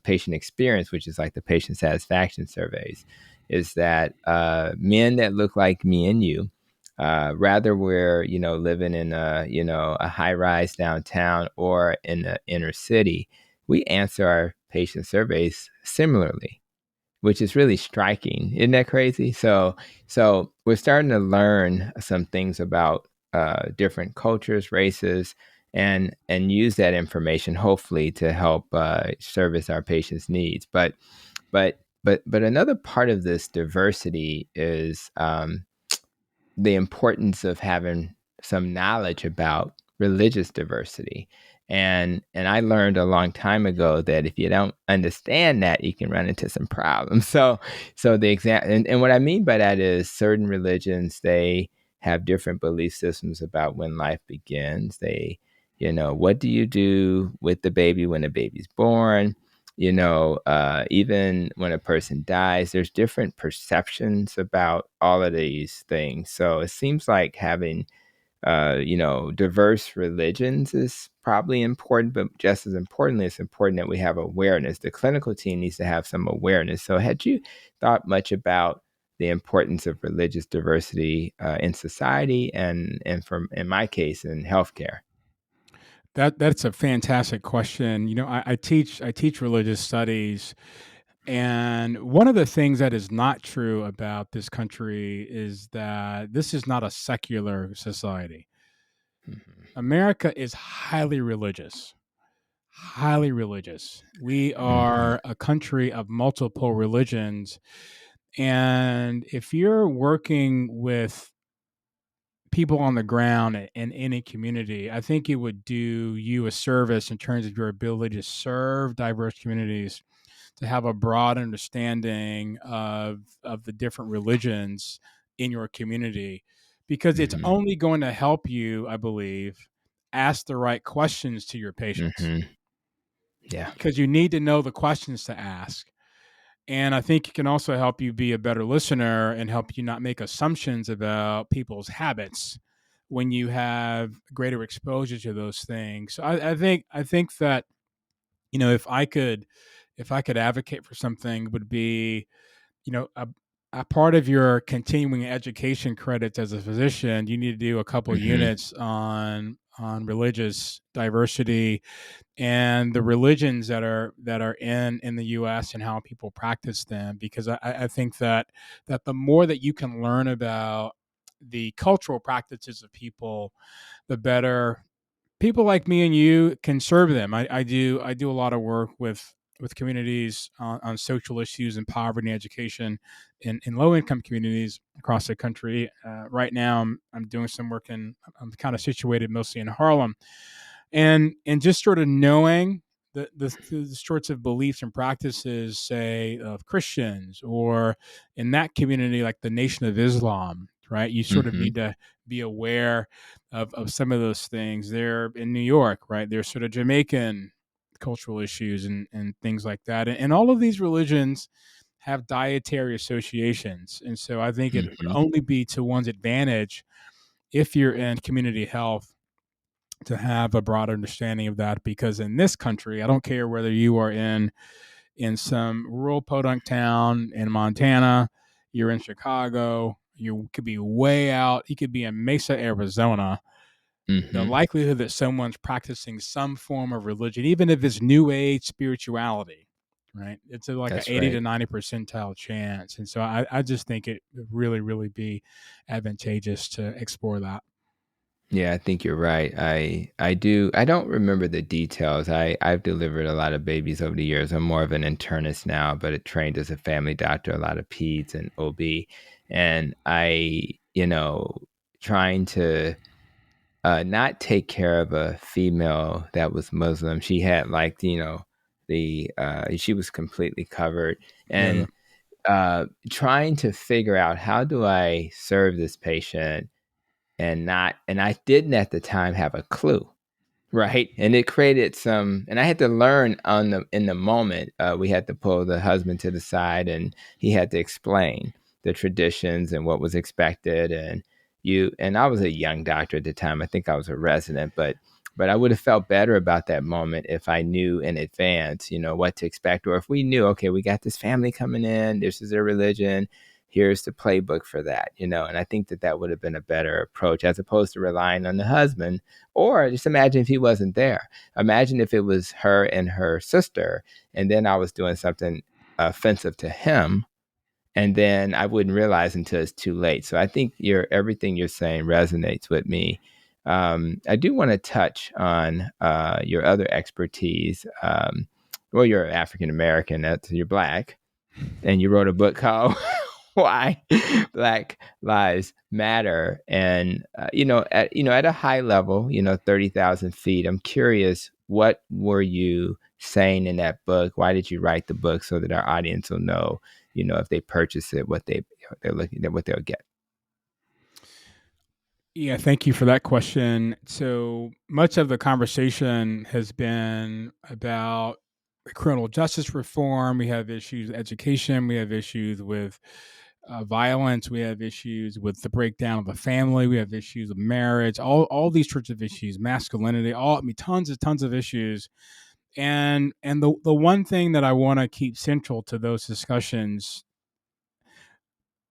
patient experience, which is like the patient satisfaction surveys, is that men that look like me and you, rather we're living in a high rise downtown or in the inner city, we answer our patient surveys similarly, which is really striking. Isn't that crazy? So we're starting to learn some things about different cultures, races, and use that information hopefully to help service our patients' needs. But another part of this diversity is the importance of having some knowledge about religious diversity. And I learned a long time ago that if you don't understand that, you can run into some problems. So the and what I mean by that is certain religions, they have different belief systems about when life begins. They, what do you do with the baby when the baby's born? Even when a person dies, there's different perceptions about all of these things. So it seems like having, diverse religions is probably important, but just as importantly, it's important that we have awareness. The clinical team needs to have some awareness. So had you thought much about the importance of religious diversity in society and in my case, in healthcare? That's a fantastic question. I teach religious studies, and one of the things that is not true about this country is that this is not a secular society. Mm-hmm. America is highly religious. Highly religious. We Mm-hmm. are a country of multiple religions. And if you're working with people on the ground in any community, I think it would do you a service in terms of your ability to serve diverse communities, to have a broad understanding of the different religions in your community, because it's Mm-hmm. only going to help you, I believe, ask the right questions to your patients, Mm-hmm. Yeah. because you need to know the questions to ask. And I think it can also help you be a better listener and help you not make assumptions about people's habits when you have greater exposure to those things. So I think that, if I could advocate for something, would be, a part of your continuing education credits as a physician, you need to do a couple Mm-hmm. units on religious diversity and the religions that are in the U.S. and how people practice them, because I think that the more that you can learn about the cultural practices of people, the better people like me and you can serve them. I do a lot of work with communities on social issues and poverty and education in low income communities across the country. Right now, I'm doing some work I'm kind of situated mostly in Harlem, and just sort of knowing the sorts of beliefs and practices, say, of Christians, or in that community like the Nation of Islam, right? You sort of Mm-hmm. need to be aware of some of those things. They're in New York, right? There's sort of Jamaican cultural issues and things like that, and all of these religions have dietary associations, and so I think it would Mm-hmm. only be to one's advantage, if you're in community health, to have a broad understanding of that, because in this country, I don't care whether you are in some rural podunk town in Montana, you're in Chicago, you could be way out, you could be in Mesa, Arizona. The Mm-hmm. likelihood that someone's practicing some form of religion, even if it's new age spirituality, right? It's like an That's 80 to right. 90 percentile chance. And so I just think it would really, really be advantageous to explore that. Yeah, I think you're right. I don't remember the details. I've delivered a lot of babies over the years. I'm more of an internist now, but it trained as a family doctor, a lot of peds and OB. And trying to not take care of a female that was Muslim. She had like, she was completely covered. Yeah. And trying to figure out, how do I serve this patient and I didn't at the time have a clue, right? And it created and I had to learn in the moment. We had to pull the husband to the side, and he had to explain the traditions and what was expected. And I was a young doctor at the time. I think I was a resident, but I would have felt better about that moment if I knew in advance, what to expect, or if we knew, okay, we got this family coming in, this is their religion, here's the playbook for that, and I think that would have been a better approach, as opposed to relying on the husband. Or just imagine if he wasn't there. Imagine if it was her and her sister, and then I was doing something offensive to him, and then I wouldn't realize until it's too late. So I think everything you're saying resonates with me. I do want to touch on your other expertise. Well, you're African American, that's you're Black, and you wrote a book called "Why Black Lives Matter." And at a high level, 30,000 feet, I'm curious, what were you saying in that book? Why did you write the book, so that our audience will know, if they purchase it, what they're looking at, what they'll get? Yeah, thank you for that question. So much of the conversation has been about criminal justice reform. We have issues with education. We have issues with violence. We have issues with the breakdown of the family. We have issues of marriage. All these sorts of issues, masculinity. Tons of issues. And the one thing that I want to keep central to those discussions,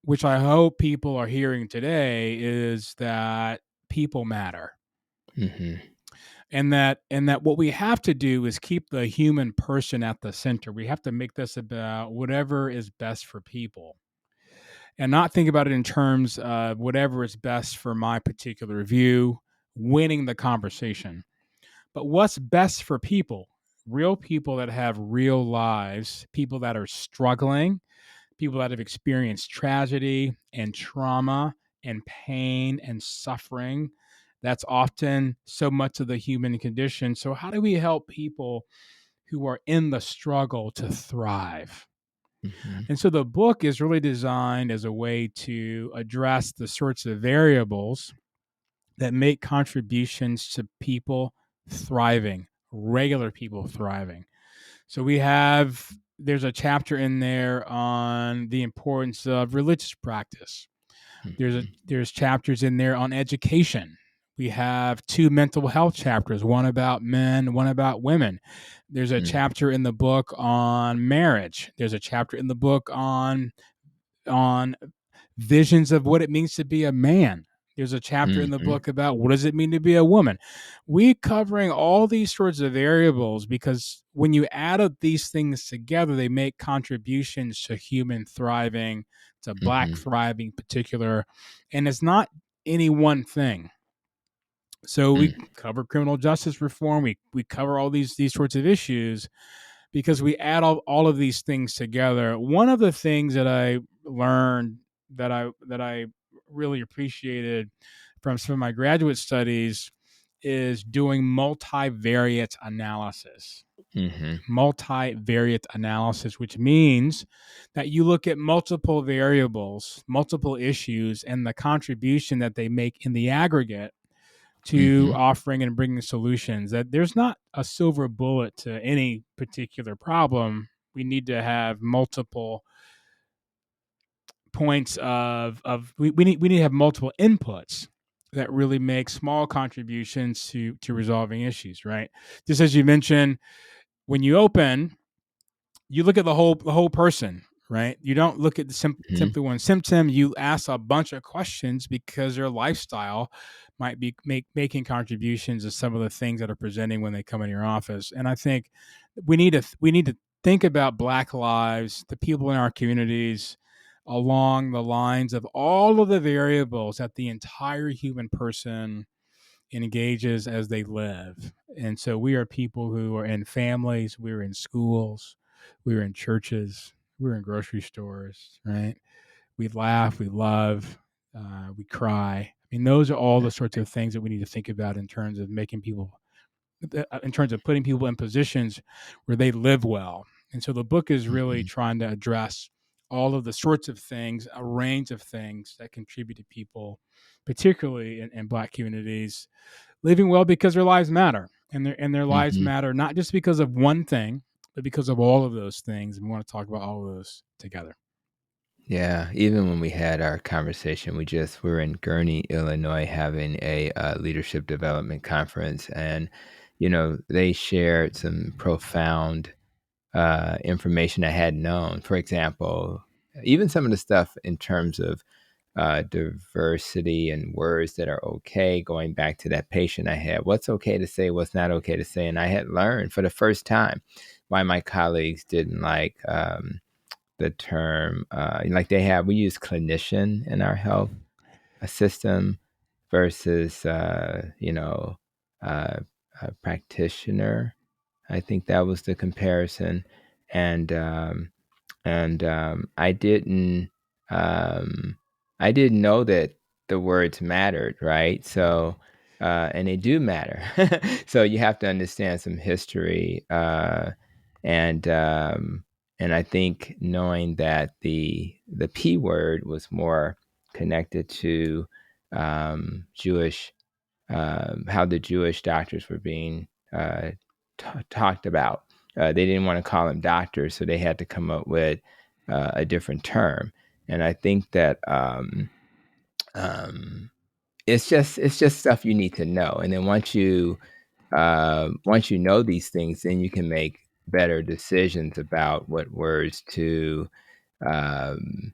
which I hope people are hearing today, is that people matter. Mm-hmm. And that what we have to do is keep the human person at the center. We have to make this about whatever is best for people, and not think about it in terms of whatever is best for my particular view, winning the conversation. But what's best for people, real people that have real lives, people that are struggling, people that have experienced tragedy and trauma and pain and suffering. That's often so much of the human condition. So, how do we help people who are in the struggle to thrive? Mm-hmm. And so the book is really designed as a way to address the sorts of variables that make contributions to people thriving, regular people thriving. So there's a chapter in there on the importance of religious practice. Mm-hmm. There's chapters in there on education. We have 2 mental health chapters, one about men, one about women. There's a Mm-hmm. chapter in the book on marriage. There's a chapter in the book on visions of what it means to be a man. There's a chapter in the Mm-hmm. book about what does it mean to be a woman. We covering all these sorts of variables because when you add up these things together, they make contributions to human thriving, to Black Mm-hmm. thriving in particular. And it's not any one thing. So we cover criminal justice reform. We cover all these sorts of issues because we add all of these things together. One of the things that I learned that I really appreciated from some of my graduate studies is doing multivariate analysis. Mm-hmm. Multivariate analysis, which means that you look at multiple variables, multiple issues, and the contribution that they make in the aggregate to Mm-hmm. offering and bringing solutions. That there's not a silver bullet to any particular problem. We need to have multiple points we need to have multiple inputs that really make small contributions to resolving issues, right? Just as you mentioned, when you open, you look at the whole person, right? You don't look at the Mm-hmm. simply one symptom. You ask a bunch of questions because their lifestyle might be making contributions to some of the things that are presenting when they come in your office. And I think we need to think about Black lives, the people in our communities, along the lines of all of the variables that the entire human person engages as they live. And so we are people who are in families, we're in schools, we're in churches, we're in grocery stores, right? We laugh, we love, we cry. I mean, those are all the sorts of things that we need to think about in terms of in terms of putting people in positions where they live well. And so the book is really Mm-hmm. trying to address all of the sorts of things, a range of things that contribute to people, particularly in Black communities, living well because their lives matter, and their lives Mm-hmm. matter not just because of one thing, but because of all of those things. And we want to talk about all of those together. Yeah, even when we had our conversation, we were in Gurnee, Illinois, having a leadership development conference, and they shared some profound information I hadn't known. For example, even some of the stuff in terms of diversity and words that are okay. Going back to that patient I had, what's okay to say, what's not okay to say, and I had learned for the first time why my colleagues didn't like. The term, like we use clinician in our health system. versus a practitioner. I think that was the comparison, and I didn't know that the words mattered, right? So and they do matter. So you have to understand some history, and I think knowing that the P word was more connected to Jewish, how the Jewish doctors were being talked about. They didn't want to call them doctors, so they had to come up with a different term. And I think that it's just stuff you need to know. And then once you know these things, then you can make better decisions about what words um,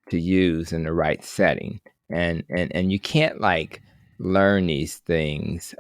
to use in the right setting. And you can't like learn these things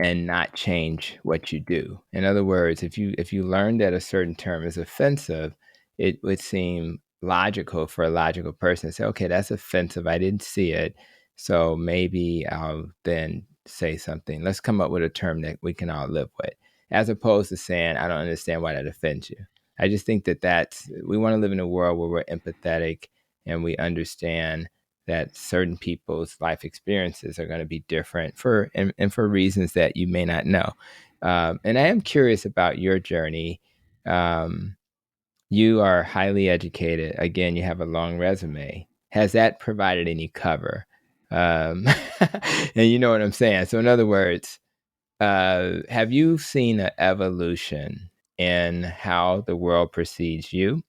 and not change what you do. In other words, if you learn that a certain term is offensive, it would seem logical for a logical person to say, okay, that's offensive. I didn't see it. So maybe I'll then say something. Let's come up with a term that we can all live with, as opposed to saying, I don't understand why that offends you. I just think that we want to live in a world where we're empathetic and we understand that certain people's life experiences are going to be different for reasons that you may not know. And I am curious about your journey. You are highly educated. Again, you have a long resume. Has that provided any cover? And you know what I'm saying. So in other words, have you seen an evolution in how the world perceives you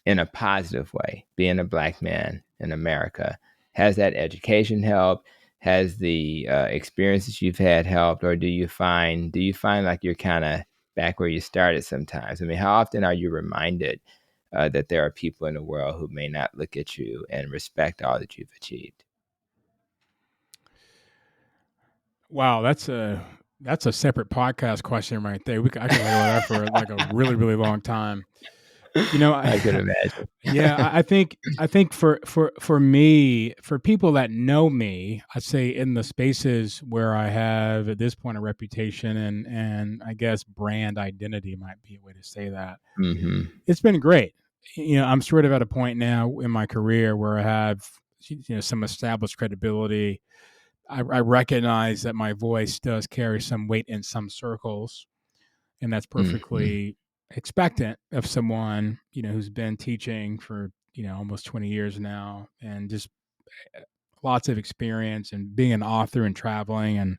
in a positive way, being a Black man in America? Has that education helped? Has the experiences you've had helped? Or do you find like you're kind of back where you started sometimes? I mean, how often are you reminded that there are people in the world who may not look at you and respect all that you've achieved? Wow, that's a separate podcast question right there. I could talk about that for like a really really long time. You know, I could imagine. yeah, I think for me, for people that know me, I'd say in the spaces where I have at this point a reputation and I guess brand identity might be a way to say that. Mm-hmm. It's been great. You know, I'm sort of at a point now in my career where I have some established credibility. I recognize that my voice does carry some weight in some circles, and that's Mm-hmm. perfectly expectant of someone who's been teaching for almost 20 years now, and just lots of experience and being an author and traveling, and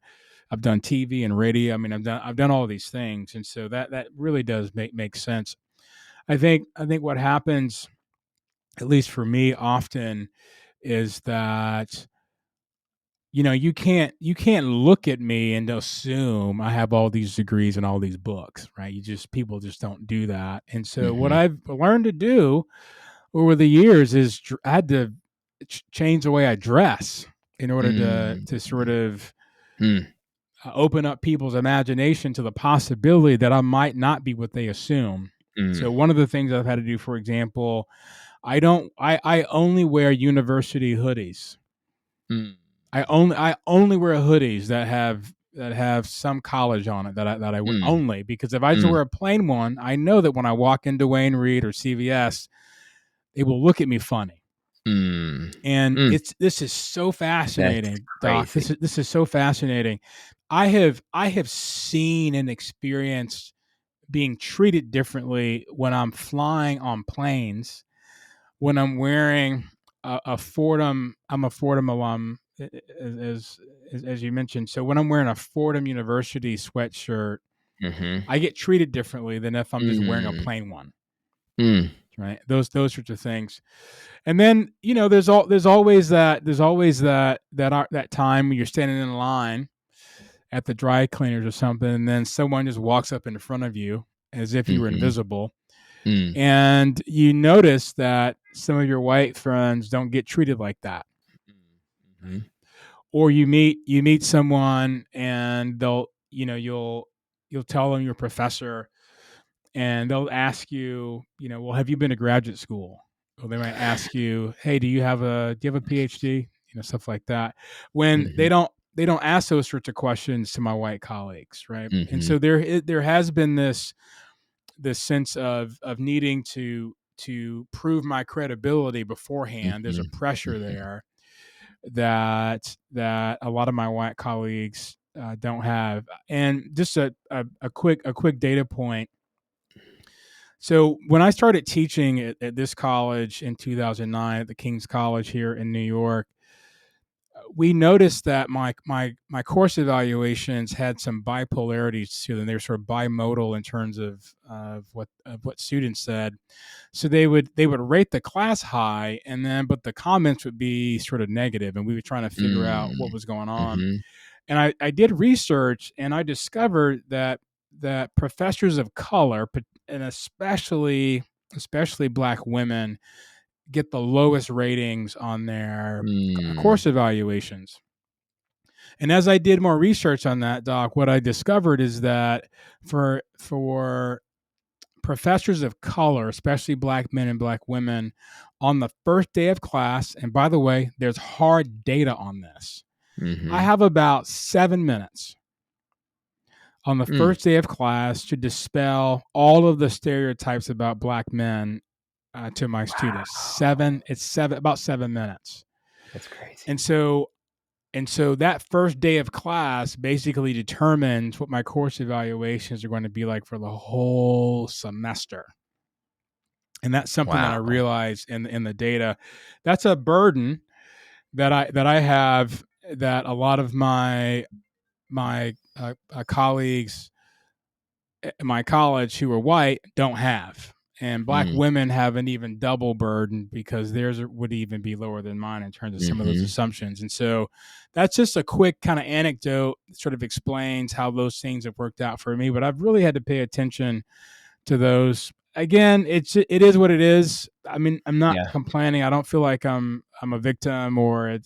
I've done TV and radio. I mean, I've done all these things, and so that really does make sense. I think what happens, at least for me, often is that you can't look at me and assume I have all these degrees and all these books, right? People just don't do that. And so what Mm-hmm. I've learned to do over the years is I had to change the way I dress in order to sort of Mm-hmm. open up people's imagination to the possibility that I might not be what they assume. So one of the things I've had to do, for example, I only wear university hoodies. Mm-hmm. I only wear hoodies that have some college on it that I wear only, because if I just wear a plain one, I know that when I walk into Wayne Reed or CVS, they will look at me funny. And Mm-hmm. this is so That's fascinating, Doc. crazy. This is so fascinating. I have seen and experienced being treated differently when I'm flying on planes, when I'm wearing a Fordham. I'm a Fordham alum, as as you mentioned. So when I'm wearing a Fordham University sweatshirt, Mm-hmm. I get treated differently than if I'm just wearing a Mm-hmm. plain one. Mm-hmm. Right? Those sorts of things. And then there's always that time when you're standing in line at the dry cleaners or something, and then someone just walks up in front of you as if you were invisible, and you notice that some of your white friends don't get treated like that. Mm-hmm. Or you meet someone, and you'll tell them you're a professor, and they'll ask you, well, have you been to graduate school? Or they might ask you, hey, do you have a PhD? stuff like that. When Mm-hmm. they don't ask those sorts of questions to my white colleagues, right? And Mm-hmm. so there has been this sense of needing to prove my credibility beforehand. There's a Mm-hmm. pressure there that a lot of my white colleagues don't have. And just a quick data point. So when I started teaching at this college in 2009 at the King's College here in New York, we noticed that my course evaluations had some bipolarities to them. They were sort of bimodal in terms of what students said. So they would rate the class high, but the comments would be sort of negative, and we were trying to figure out what was going on. Mm-hmm. And I did research, and I discovered that professors of color, and especially Black women, get the lowest ratings on their course evaluations. And as I did more research on that, Doc, what I discovered is that for professors of color, especially Black men and Black women, on the first day of class, and by the way, there's hard data on this, I have about 7 minutes on the first day of class to dispel all of the stereotypes about Black men to my students. About 7 minutes. That's crazy. And so that first day of class basically determines what my course evaluations are going to be like for the whole semester. And that's something that I realized in the data. That's a burden that I have that a lot of my colleagues at my college who are white don't have. And Black women have an even double burden because theirs would even be lower than mine in terms of some of those assumptions. And so that's just a quick kind of anecdote that sort of explains how those things have worked out for me. But I've really had to pay attention to those. Again, it is what it is. I mean, I'm not complaining. I don't feel like I'm a victim or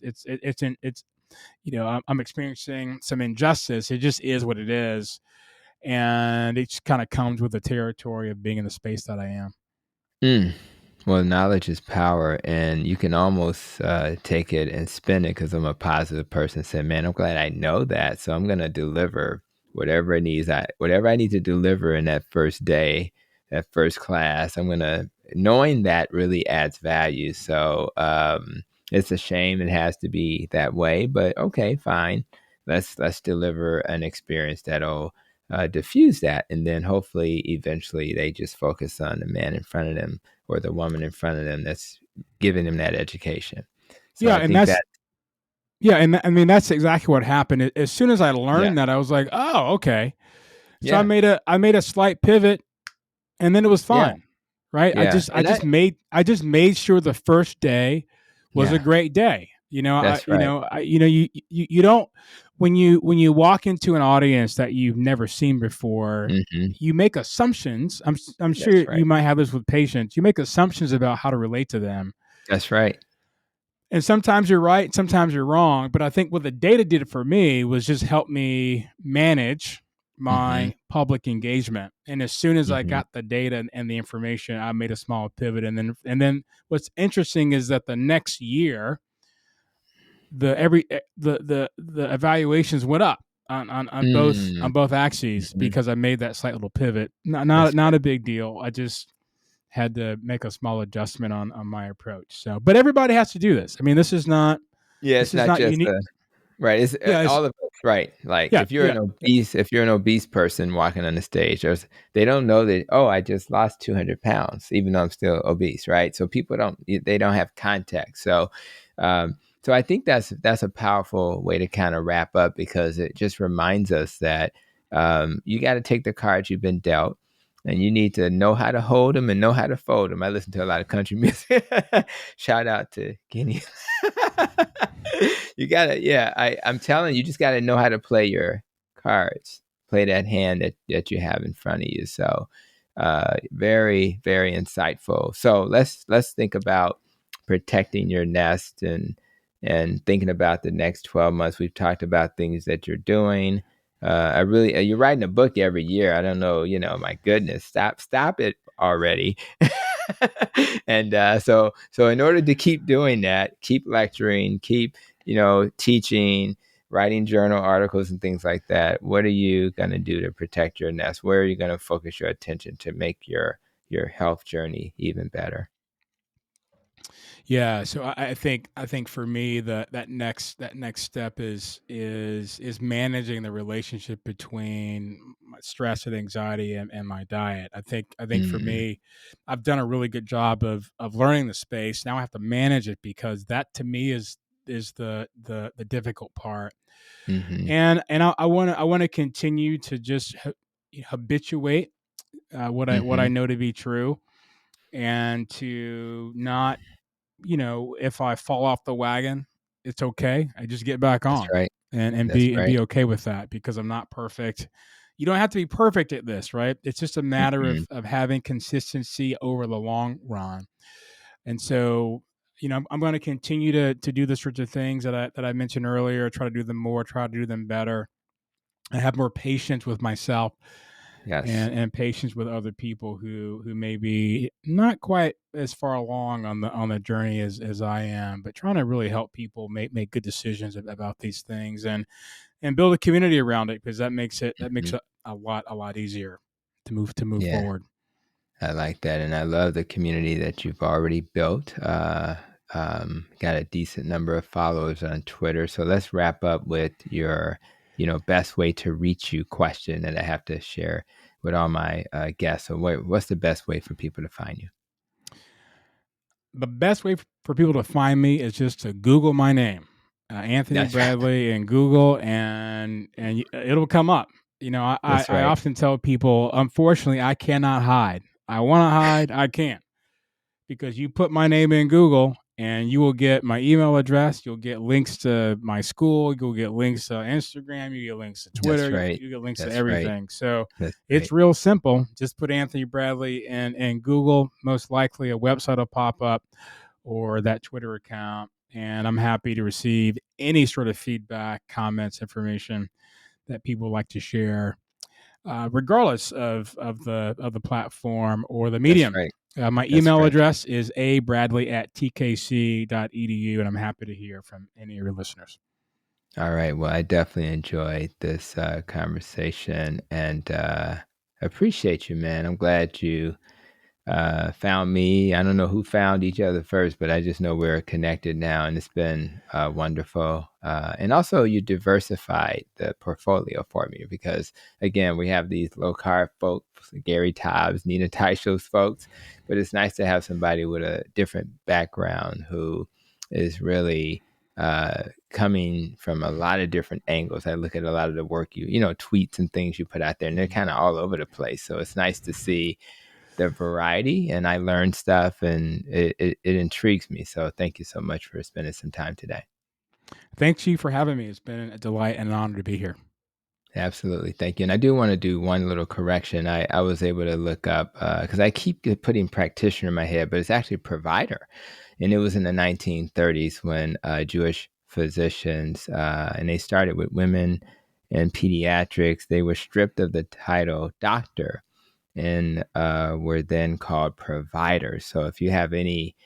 I'm experiencing some injustice. It just is what it is. And it just kind of comes with the territory of being in the space that I am. Well, knowledge is power, and you can almost take it and spin it because I'm a positive person. Say, man, I'm glad I know that, so I'm going to deliver whatever it needs. Whatever I need to deliver in that first day, that first class. Knowing that really adds value. So it's a shame it has to be that way, but okay, fine. Let's deliver an experience that'll diffuse that, and then hopefully eventually they just focus on the man in front of them or the woman in front of them that's giving them that education. So I mean that's exactly what happened. As soon as I learned that, I was like, oh, okay. So I made a slight pivot, and then it was fine, right? I just made sure the first day was a great day. You don't, when you walk into an audience that you've never seen before, you make assumptions. I'm sure you might have this with patients. You make assumptions about how to relate to them. That's right. And sometimes you're right, sometimes you're wrong. But I think what the data did for me was just help me manage my public engagement. And as soon as I got the data and the information, I made a small pivot. And then what's interesting is that the next year, the evaluations went up on both axes because I made that slight little pivot. Not a big deal. I just had to make a small adjustment on my approach. So, but everybody has to do this. I mean, this is not. It's not just unique. Right. It's all of us. Right. Like if you're an obese person walking on the stage, they don't know that, oh, I just lost 200 pounds, even though I'm still obese. Right. So people don't have context. So I think that's a powerful way to kind of wrap up, because it just reminds us that you got to take the cards you've been dealt, and you need to know how to hold them and know how to fold them. I listen to a lot of country music. Shout out to Kenny. You gotta, I'm telling you, you just gotta know how to play your cards, play that hand that you have in front of you. So, very, very insightful. So let's think about protecting your nest and thinking about the next 12 months. We've talked about things that you're doing. You're writing a book every year. I don't know, my goodness, stop it already. And so in order to keep doing that, keep lecturing, keep teaching, writing journal articles and things like that. What are you going to do to protect your nest? Where are you going to focus your attention to make your health journey even better? Yeah, so I think for me that next step is managing the relationship between my stress and anxiety and my diet. I think for Mm, me, I've done a really good job of learning the space. Now I have to manage it because that to me is the difficult part. mm-hmm. And I want to continue to just habituate what I Mm-hmm. know to be true, and to not, if I fall off the wagon, it's okay. I just get back That's on, right. and That's be right. okay with that, because I'm not perfect. You don't have to be perfect at this, right? It's just a matter Mm-mm. of having consistency over the long run. And so, I'm going to continue to do the sorts of things that I mentioned earlier. Try to do them more. Try to do them better. I have more patience with myself, Yes. and patience with other people who may be not quite as far along on the journey as I am, but trying to really help people make good decisions about these things, and build a community around it, because that makes Mhm. it a lot easier to move Yeah. forward. I like that, and I love the community that you've already built. Got a decent number of followers on Twitter. So let's wrap up with your, best way to reach you question that I have to share with all my guests. So what's the best way for people to find you? The best way for people to find me is just to Google my name, Anthony That's right. Bradley, and Google, and it'll come up. That's I right. often tell people, unfortunately, I cannot hide. I want to hide, I can't, because you put my name in Google and you will get my email address. You'll get links to my school. You'll get links to Instagram. You get links to Twitter. That's right. You get links to That's right. everything. So That's it's right. real simple. Just put Anthony Bradley in Google. Most likely a website will pop up, or that Twitter account. And I'm happy to receive any sort of feedback, comments, information that people like to share, regardless of the platform or the That's medium. right. My That's email right. address is abradley@tkc.edu, and I'm happy to hear from any of your listeners. All right. Well, I definitely enjoyed this conversation and appreciate you, man. I'm glad you found me. I don't know who found each other first, but I just know we're connected now, and it's been wonderful. And also, you diversified the portfolio for me because, again, we have these low carb folks, Gary Taubes, Nina Teicholz's folks, but it's nice to have somebody with a different background who is really coming from a lot of different angles. I look at a lot of the work tweets and things you put out there, and they're kind of all over the place. So it's nice to see the variety, and I learn stuff, and it intrigues me. So thank you so much for spending some time today. Thanks you for having me. It's been a delight and an honor to be here. Absolutely. Thank you. And I do want to do one little correction. I was able to look up because I keep putting practitioner in my head, but it's actually provider. And it was in the 1930s when Jewish physicians, and they started with women and pediatrics, they were stripped of the title doctor and were then called providers. So if you have any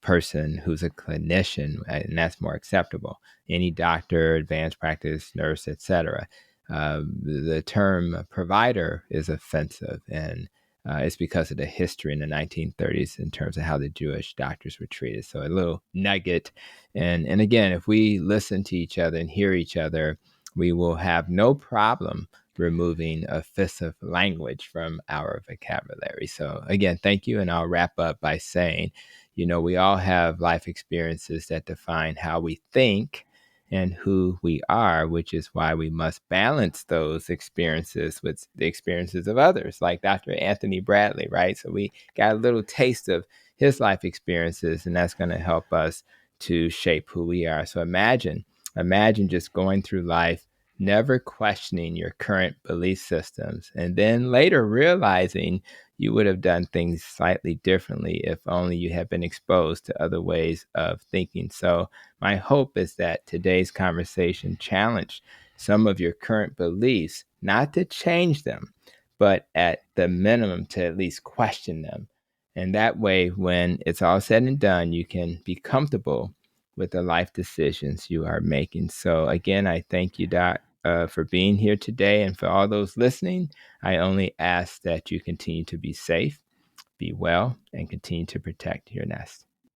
person who's a clinician, and that's more acceptable, any doctor, advanced practice nurse, etc., the term provider is offensive, and it's because of the history in the 1930s in terms of how the Jewish doctors were treated. So a little nugget, and again, if we listen to each other and hear each other, we will have no problem removing offensive language from our vocabulary. So, again, thank you. And I'll wrap up by saying, we all have life experiences that define how we think and who we are, which is why we must balance those experiences with the experiences of others, like Dr. Anthony Bradley, right? So, we got a little taste of his life experiences, and that's going to help us to shape who we are. So, imagine just going through life never questioning your current belief systems, and then later realizing you would have done things slightly differently if only you had been exposed to other ways of thinking. So, my hope is that today's conversation challenged some of your current beliefs, not to change them, but at the minimum to at least question them. And that way, when it's all said and done, you can be comfortable with the life decisions you are making. So again, I thank you, Doc, for being here today. And for all those listening, I only ask that you continue to be safe, be well, and continue to protect your nest.